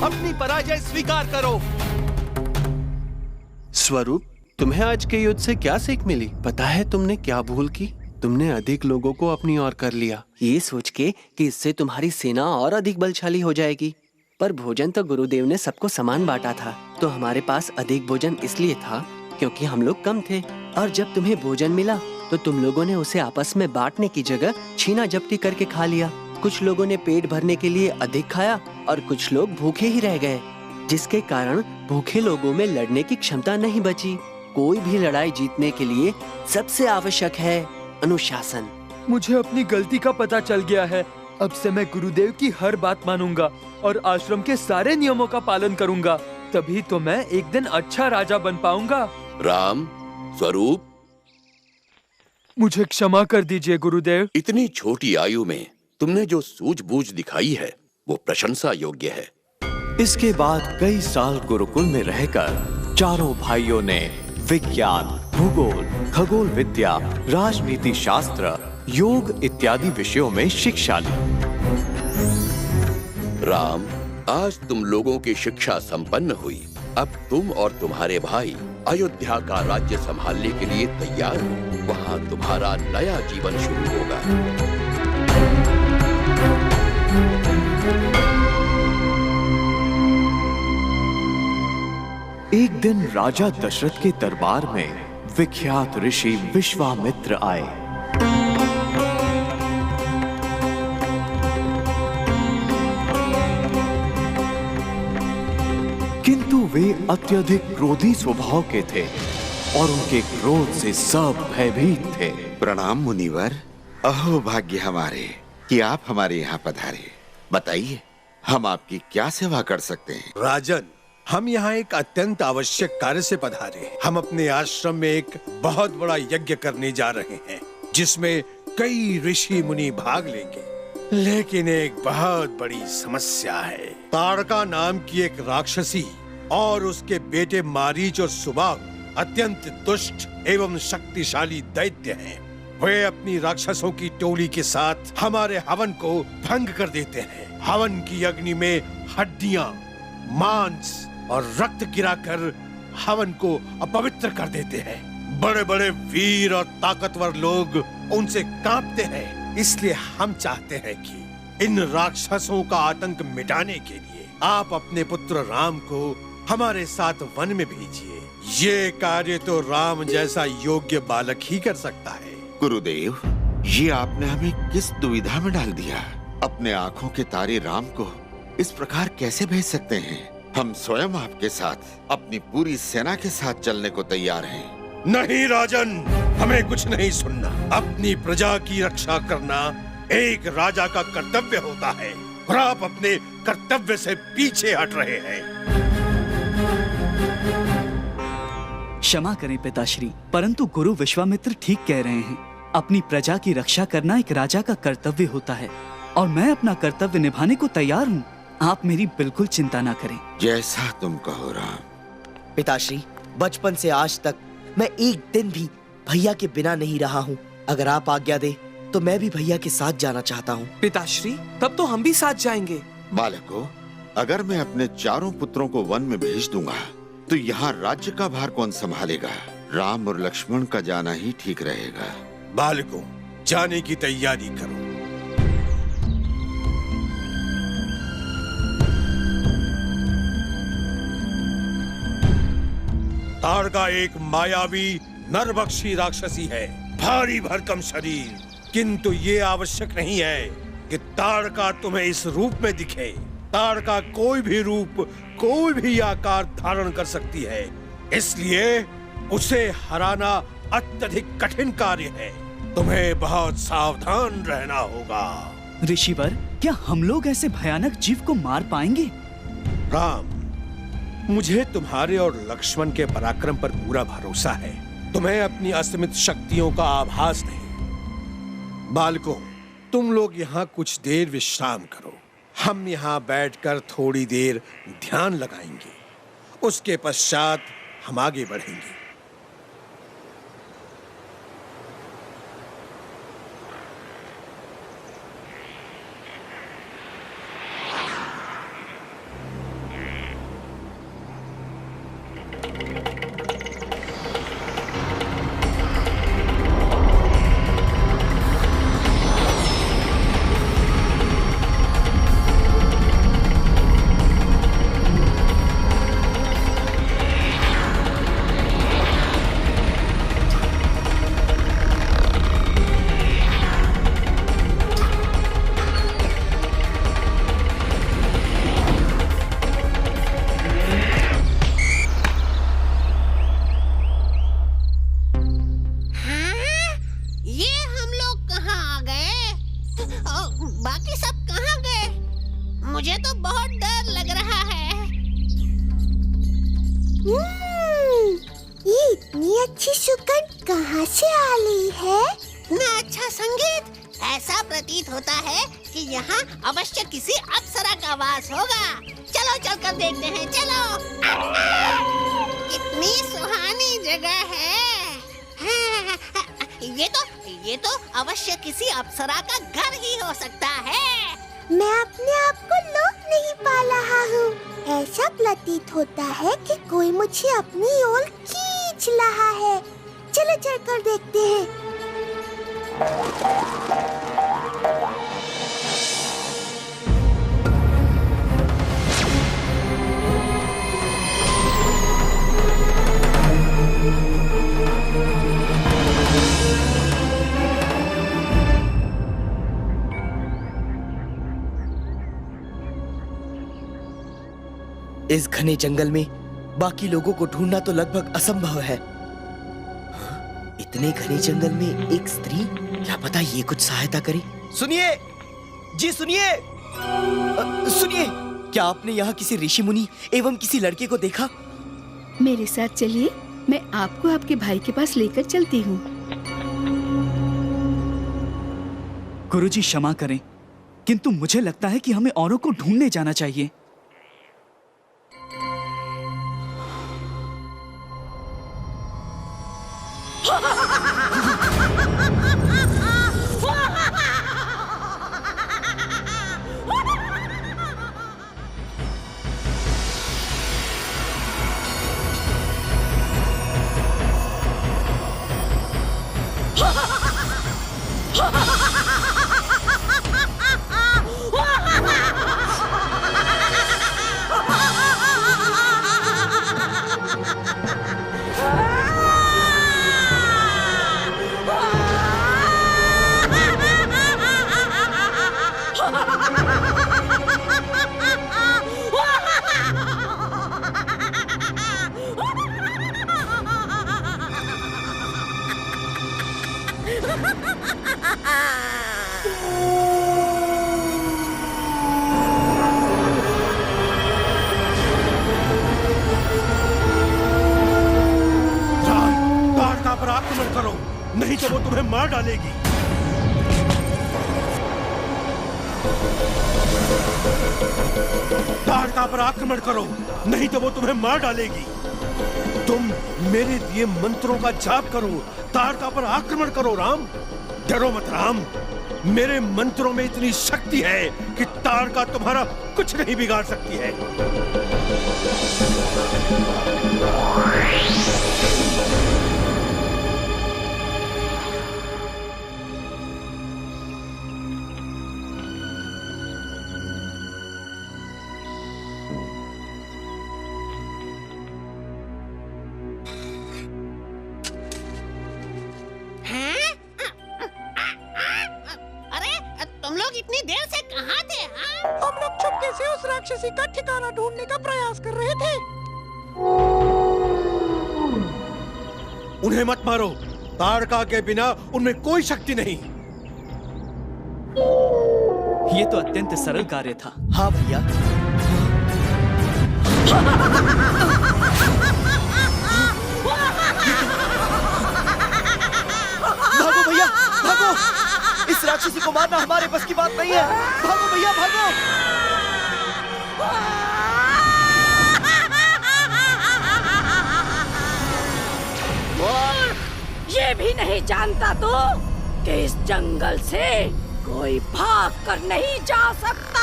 अपनी पराजय स्वीकार करो। स्वरूप, तुम्हें आज के युद्ध से क्या सीख मिली? पता है तुमने क्या भूल की? तुमने अधिक लोगों को अपनी ओर कर लिया, ये सोच के कि इससे तुम्हारी सेना और अधिक बलशाली हो जाएगी। पर भोजन तो गुरुदेव ने सबको समान बांटा था, तो हमारे पास अधिक भोजन इसलिए था क्योंकि हम लोग कम थे। और जब तुम्हें भोजन मिला तो तुम लोगों ने उसे आपस में बांटने की जगह छीना झपटी करके खा लिया। कुछ लोगों ने पेट भरने के लिए अधिक खाया और कुछ लोग भूखे ही रह गए, जिसके कारण भूखे लोगों में लड़ने की क्षमता नहीं बची। कोई भी लड़ाई जीतने के लिए सबसे आवश्यक है अनुशासन। मुझे अपनी गलती का पता चल गया है। अब से मैं गुरुदेव की हर बात मानूंगा और आश्रम के सारे नियमों का पालन करूंगा। तभी तो मैं एक दिन अच्छा राजा बन पाऊंगा। राम, स्वरूप, मुझे क्षमा कर दीजिए गुरुदेव। इतनी छोटी आयु में तुमने जो सूझबूझ दिखाई है वो प्रशंसा योग्य है। इसके बाद कई साल गुरुकुल में रहकर चारों भाइयों ने विज्ञान, भूगोल, खगोल विद्या, राजनीति शास्त्र, योग इत्यादि विषयों में शिक्षा ली। राम, आज तुम लोगों की शिक्षा संपन्न हुई। अब तुम और तुम्हारे भाई अयोध्या का राज्य संभालने के लिए तैयार हो। वहाँ तुम्हारा नया जीवन शुरू होगा। एक दिन राजा दशरथ के दरबार में विख्यात ऋषि विश्वामित्र आए। किंतु वे अत्यधिक क्रोधी स्वभाव के थे और उनके क्रोध से सब भयभीत थे। प्रणाम मुनिवर। अहो भाग्य हमारे कि आप हमारे यहाँ पधारे। बताइए, हम आपकी क्या सेवा कर सकते हैं? राजन, हम यहाँ एक अत्यंत आवश्यक कार्य से पधारे। हम अपने आश्रम में एक बहुत बड़ा यज्ञ करने जा रहे हैं, जिसमें कई ऋषि मुनि भाग लेंगे। लेकिन एक बहुत बड़ी समस्या है। ताड़का नाम की एक राक्षसी और उसके बेटे मारीच और सुबाहु अत्यंत दुष्ट एवं शक्तिशाली दैत्य हैं। वे अपनी राक्षसों की टोली के साथ हमारे हवन को भंग कर देते हैं। हवन की अग्नि में हड्डियां, मांस और रक्त गिराकर हवन को अपवित्र कर देते हैं। बड़े बड़े वीर और ताकतवर लोग उनसे कांपते हैं। इसलिए हम चाहते हैं कि इन राक्षसों का आतंक मिटाने के लिए आप अपने पुत्र राम को हमारे साथ वन में भेजिए। ये कार्य तो राम जैसा योग्य बालक ही कर सकता है। गुरुदेव, ये आपने हमें किस दुविधा में डाल दिया? अपने आंखों के तारे राम को इस प्रकार कैसे भेज सकते हैं? हम स्वयं आपके साथ अपनी पूरी सेना के साथ चलने को तैयार हैं। नहीं राजन, हमें कुछ नहीं सुनना। अपनी प्रजा की रक्षा करना एक राजा का कर्तव्य होता है और आप अपने कर्तव्य से पीछे हट रहे हैं। क्षमा करें पिताश्री, परंतु गुरु विश्वामित्र ठीक कह रहे हैं। अपनी प्रजा की रक्षा करना एक राजा का कर्तव्य होता है और मैं अपना कर्तव्य निभाने को तैयार हूँ। आप मेरी बिल्कुल चिंता ना करें। जैसा तुम कहो राम। पिताश्री, बचपन से आज तक मैं एक दिन भी भैया के बिना नहीं रहा हूँ। अगर आप आज्ञा दे तो मैं भी भैया के साथ जाना चाहता हूँ। पिताश्री, तब तो हम भी साथ जाएंगे। बालकों, अगर मैं अपने चारों पुत्रों को वन में भेज दूंगा तो यहाँ राज्य का भार कौन संभालेगा? राम और लक्ष्मण का जाना ही ठीक रहेगा। बालकों, जाने की तैयारी करो। ताड़का एक मायावी नरभक्षी राक्षसी है, भारी भरकम शरीर, किंतु ये आवश्यक नहीं है कि ताड़का तुम्हें इस रूप में दिखे। ताड़का कोई भी रूप, कोई भी आकार धारण कर सकती है, इसलिए उसे हराना अत्यधिक कठिन कार्य है। तुम्हें बहुत सावधान रहना होगा। ऋषिवर, क्या हम लोग ऐसे भयानक जीव को मार पाएंगे? राम, मुझे तुम्हारे और लक्ष्मण के पराक्रम पर पूरा भरोसा है। तुम्हें अपनी असीमित शक्तियों का आभास नहीं। बालकों, तुम लोग यहाँ कुछ देर विश्राम करो। हम यहाँ बैठकर थोड़ी देर ध्यान लगाएंगे, उसके पश्चात हम आगे बढ़ेंगे। मुझे तो बहुत डर लग रहा है। ये इतनी अच्छी सुगंध कहाँ से आ रही है? इतना अच्छा संगीत, ऐसा प्रतीत होता है कि यहाँ अवश्य किसी अप्सरा का वास होगा। चलो चलकर देखते हैं, चलो। कितनी सुहानी जगह है। ये तो अवश्य किसी अप्सरा का घर ही हो सकता है। मैं अपने आप को लोक नहीं पा रहा हूँ। ऐसा प्रतीत होता है कि कोई मुझे अपनी ओर खींच रहा है। चलो चलकर देखते हैं। इस घने जंगल में बाकी लोगों को ढूंढना तो लगभग असंभव है। इतने घने जंगल में एक स्त्री, क्या पता ये कुछ सहायता करे। सुनिए जी, सुनिए सुनिए, क्या आपने यहाँ किसी ऋषि मुनि एवं किसी लड़के को देखा? मेरे साथ चलिए, मैं आपको आपके भाई के पास लेकर चलती हूँ। गुरुजी क्षमा करें, किंतु मुझे लगता है कि हमें औरों को ढूंढने जाना चाहिए। नहीं तो वो तुम्हें मार डालेगी। ताड़का पर आक्रमण करो, नहीं तो वो तुम्हें मार डालेगी। तुम मेरे दिए मंत्रों का जाप करो, ताड़का पर आक्रमण करो। राम, डरो मत राम, मेरे मंत्रों में इतनी शक्ति है कि ताड़का तुम्हारा कुछ नहीं बिगाड़ सकती है। इतनी देर से कहाँ थे? हाँ? हम लोग चुपके से उस राक्षसी का ठिकाना ढूंढने का प्रयास कर रहे थे। उन्हें मत मारो। ताड़का के बिना उनमें कोई शक्ति नहीं। ये तो अत्यंत सरल कार्य था। हाँ भैया। भागो भैया, भागो! इस राक्षसी को मारना हमारे बस की बात नहीं है। भागो भैया, भागो! ये भी नहीं जानता तो कि इस जंगल से कोई भाग कर नहीं जा सकता।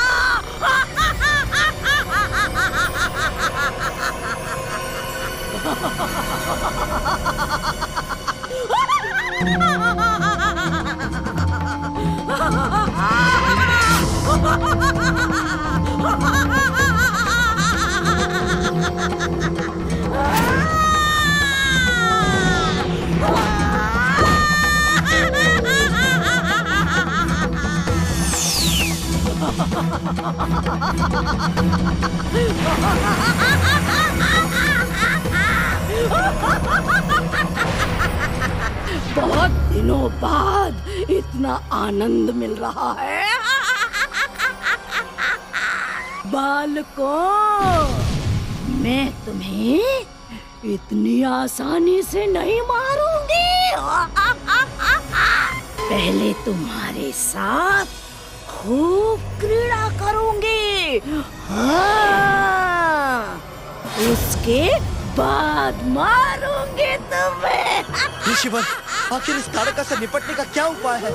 बहुत दिनों बाद इतना आनंद मिल रहा है। बालकों, मैं तुम्हें इतनी आसानी से नहीं मारूंगी। पहले तुम्हारे साथ खूब क्रीड़ा करूंगी। हाँ, उसके बाद मारूंगी तुम्हें। ऋषिवर, आखिर इस ताड़का से निपटने का क्या उपाय है?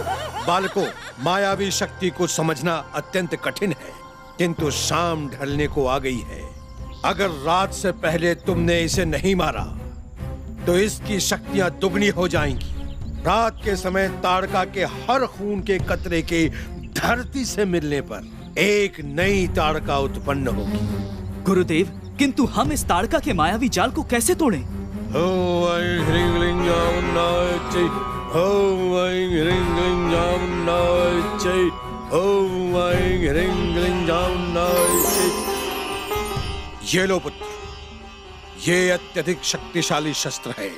बालकों, मायावी शक्ति को समझना अत्यंत कठिन है, किंतु शाम ढलने को आ गई है। अगर रात से पहले तुमने इसे नहीं मारा तो इसकी शक्तियां दुगनी हो जाएंगी। रात के समय ताड़का के हर खून के कतरे के धरती से मिलने पर एक नई ताड़का उत्पन्न होगी। गुरुदेव, किंतु हम इस ताड़का के मायावी जाल को कैसे तोड़ें? ये लो पुत्र, ये अत्यधिक शक्तिशाली शस्त्र है।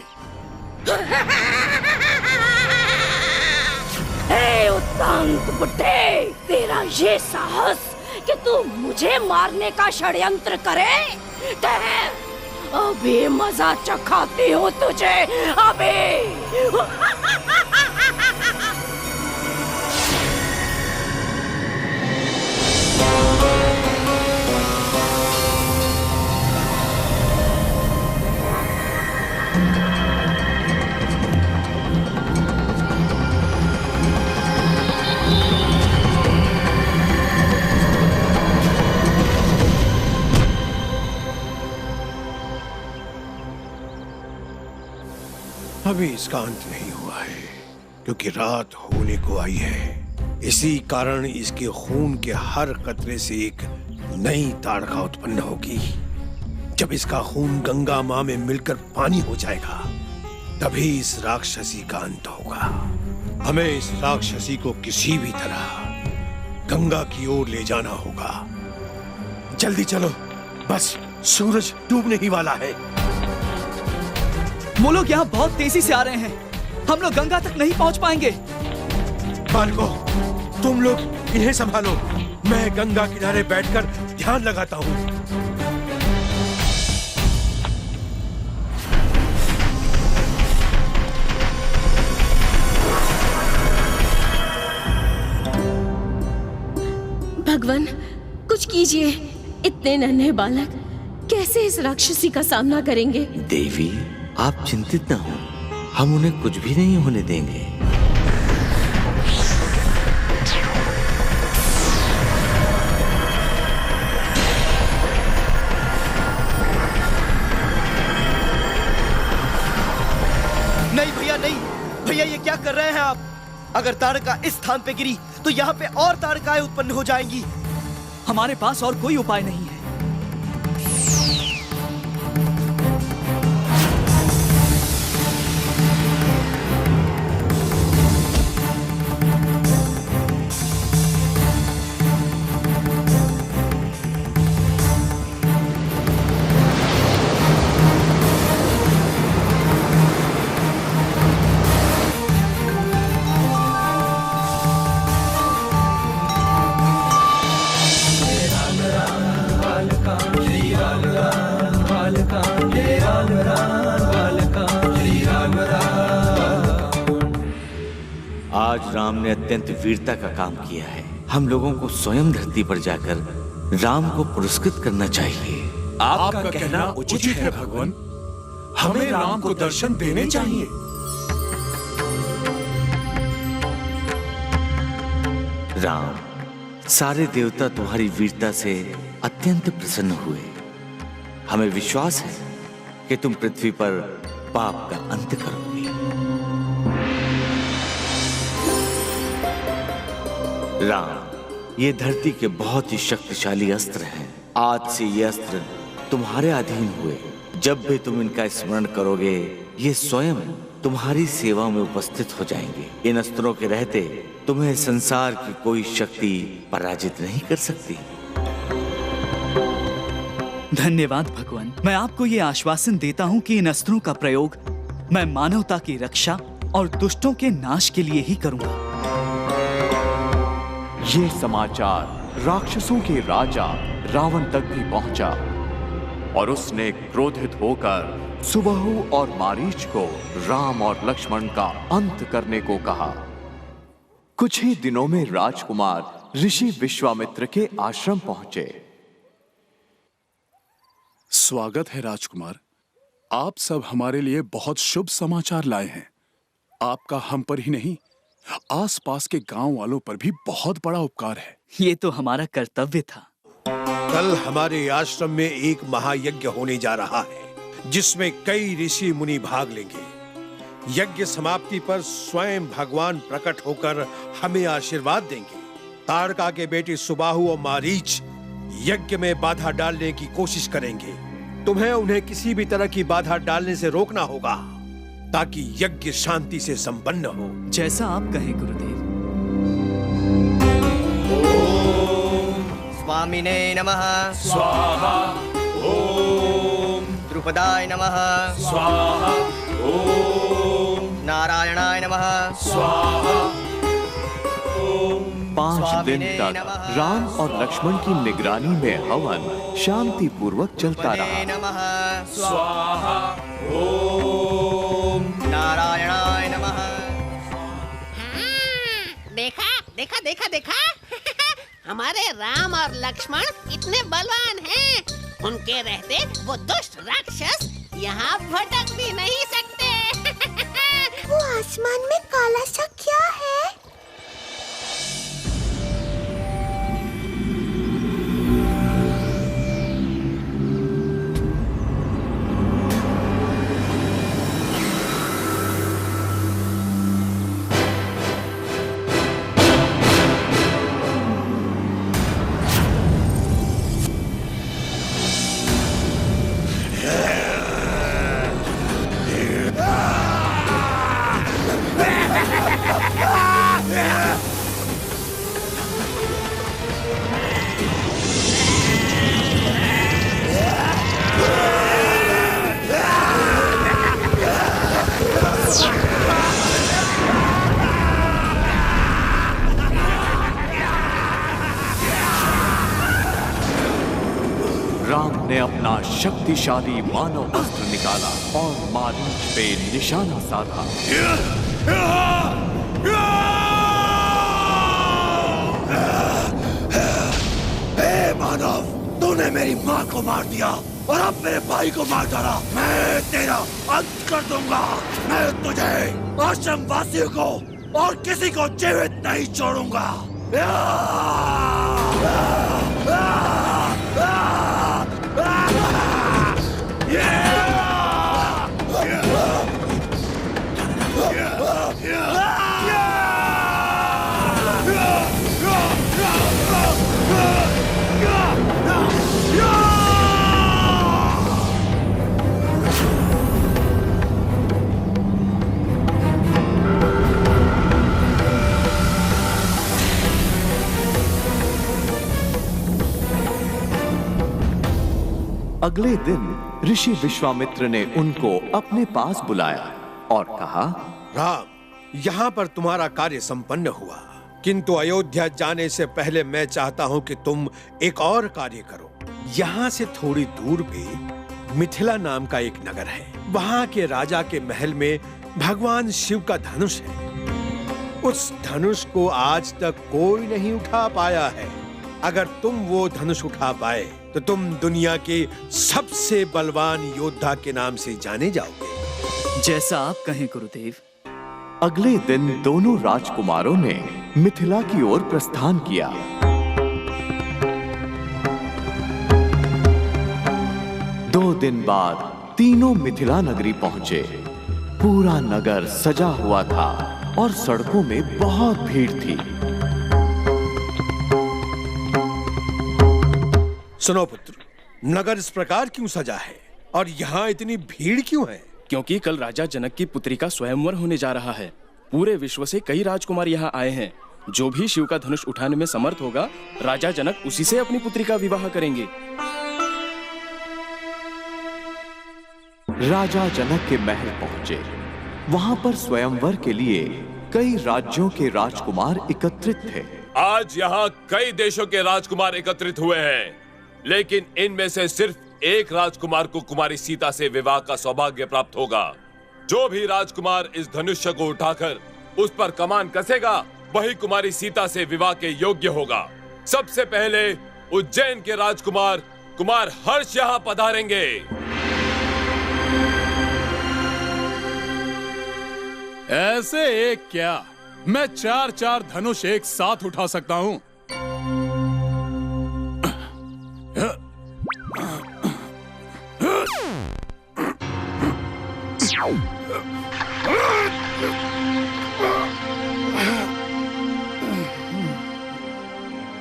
हे उत्तांत बुड्ढे, तेरा ये साहस कि तू मुझे मारने का षड्यंत्र करे? अभी मजा चखाती हूँ तुझे, अभी। अभी इसका अंत नहीं हुआ है, क्योंकि रात होने को आई है। इसी कारण इसके खून के हर कतरे से एक नई ताड़का उत्पन्न होगी। जब इसका खून गंगा मां में मिलकर पानी हो जाएगा, तभी इस राक्षसी का अंत होगा। हमें इस राक्षसी को किसी भी तरह गंगा की ओर ले जाना होगा। जल्दी चलो, बस सूरज डूबने ही वाला है। वो लोग यहाँ बहुत तेजी से आ रहे हैं। हम लोग गंगा तक नहीं पहुँच पाएंगे। बालकों, तुम लोग इन्हें संभालो। मैं गंगा किनारे बैठकर ध्यान लगाता हूँ। भगवान, कुछ कीजिए। इतने नन्हे बालक कैसे इस राक्षसी का सामना करेंगे? देवी, आप चिंतित न हो, हम उन्हें कुछ भी नहीं होने देंगे। नहीं भैया, नहीं भैया, ये क्या कर रहे हैं आप? अगर ताड़का इस स्थान पे गिरी तो यहाँ पे और ताड़काएं उत्पन्न हो जाएंगी। हमारे पास और कोई उपाय नहीं है। आज राम ने अत्यंत वीरता का काम किया है। हम लोगों को स्वयं धरती पर जाकर राम को पुरस्कृत करना चाहिए। आपका कहना उचित है भगवान। हमें राम को दर्शन देने चाहिए। राम, सारे देवता तुम्हारी वीरता से अत्यंत प्रसन्न हुए। हमें विश्वास है कि तुम पृथ्वी पर पाप का अंत करोगे। राम, ये धरती के बहुत ही शक्तिशाली अस्त्र हैं। आज से ये अस्त्र तुम्हारे अधीन हुए। जब भी तुम इनका स्मरण करोगे, ये स्वयं तुम्हारी सेवा में उपस्थित हो जाएंगे। इन अस्त्रों के रहते तुम्हें संसार की कोई शक्ति पराजित नहीं कर सकती। धन्यवाद भगवान। मैं आपको ये आश्वासन देता हूँ कि इन अस्त्रों का प्रयोग मैं मानवता की रक्षा और दुष्टों के नाश के लिए ही करूंगा। ये समाचार राक्षसों के राजा रावण तक भी पहुंचा और उसने क्रोधित होकर सुबाहु और मारीच को राम और लक्ष्मण का अंत करने को कहा। कुछ ही दिनों में राजकुमार ऋषि विश्वामित्र के आश्रम पहुंचे। स्वागत है राजकुमार। आप सब हमारे लिए बहुत शुभ समाचार लाए हैं। आपका हम पर ही नहीं, आसपास के गांव वालों पर भी बहुत बड़ा उपकार है। ये तो हमारा कर्तव्य था। कल हमारे आश्रम में एक महायज्ञ होने जा रहा है, जिसमें कई ऋषि मुनि भाग लेंगे। यज्ञ समाप्ति पर स्वयं भगवान प्रकट होकर हमें आशीर्वाद देंगे। ताड़का के बेटे सुबाहु और मारीच यज्ञ में बाधा डालने की कोशिश करेंगे। तुम्हें उन्हें किसी भी तरह की बाधा डालने से रोकना होगा, ताकि यज्ञ शांति से संपन्न हो। जैसा आप कहें गुरुदेव। स्वामिने नमः। स्वाहा। ओम द्रुपदाय नमः। स्वाहा। ओम नारायणाय नमः। स्वाहा। 5 दिन तक राम और लक्ष्मण की निगरानी में हवन शांति पूर्वक चलता रहा। नमः। स्वाहा। ओम नारायणाय नमः। देखा देखा देखा देखा हमारे राम और लक्ष्मण इतने बलवान हैं। उनके रहते वो दुष्ट राक्षस यहाँ भटक भी नहीं सकते। वो आसमान में काला सा क्या है? राम ने अपना शक्तिशाली मानव अस्त्र निकाला और मारीच पे निशाना साधा। मानव, तूने मेरी माँ को मार दिया और अब मेरे भाई को मार डाला। मैं तेरा अंत कर दूंगा। मैं तुझे, आश्रम वासियों को और किसी को जीवित नहीं छोड़ूंगा। अगले दिन ऋषि विश्वामित्र ने उनको अपने पास बुलाया और कहा, राम, यहाँ पर तुम्हारा कार्य संपन्न हुआ, किंतु अयोध्या जाने से पहले मैं चाहता हूँ कि तुम एक और कार्य करो। यहाँ से थोड़ी दूर पे मिथिला नाम का एक नगर है। वहाँ के राजा के महल में भगवान शिव का धनुष है। उस धनुष को आज तक कोई नहीं उठा पाया है। अगर तुम वो धनुष उठा पाए तो तुम दुनिया के सबसे बलवान योद्धा के नाम से जाने जाओगे। जैसा आप कहें गुरुदेव। अगले दिन दोनों राजकुमारों ने मिथिला की ओर प्रस्थान किया। दो दिन बाद तीनों मिथिला नगरी पहुंचे। पूरा नगर सजा हुआ था और सड़कों में बहुत भीड़ थी। सुनो पुत्र, नगर इस प्रकार क्यों सजा है और यहाँ इतनी भीड़ क्यों है? क्योंकि कल राजा जनक की पुत्री का स्वयंवर होने जा रहा है। पूरे विश्व से कई राजकुमार यहाँ आए हैं। जो भी शिव का धनुष उठाने में समर्थ होगा, राजा जनक उसी से अपनी पुत्री का विवाह करेंगे। राजा जनक के महल पहुंचे। वहां पर स्वयंवर के लिए कई राज्यों के राजकुमार एकत्रित थे। आज यहाँ कई देशों के राजकुमार एकत्रित हुए हैं, लेकिन इनमें से सिर्फ एक राजकुमार को कुमारी सीता से विवाह का सौभाग्य प्राप्त होगा। जो भी राजकुमार इस धनुष्य को उठाकर उस पर कमान कसेगा, वही कुमारी सीता से विवाह के योग्य होगा। सबसे पहले उज्जैन के राजकुमार कुमार हर्ष यहाँ पधारेंगे। ऐसे एक क्या, मैं 4-4 धनुष एक साथ उठा सकता हूँ।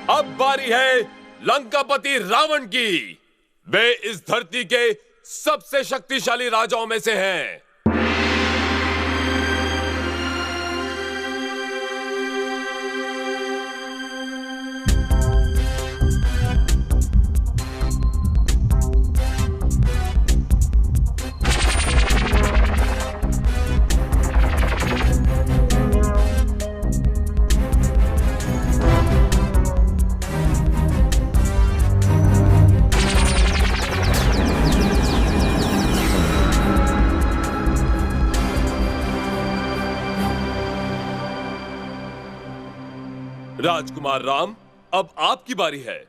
अब बारी है लंकापति रावण की। वे इस धरती के सबसे शक्तिशाली राजाओं में से हैं। राजकुमार राम, अब आपकी बारी है।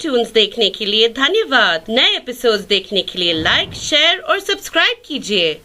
कार्टून्स देखने के लिए धन्यवाद। नए एपिसोड्स देखने के लिए लाइक, शेयर और सब्सक्राइब कीजिए।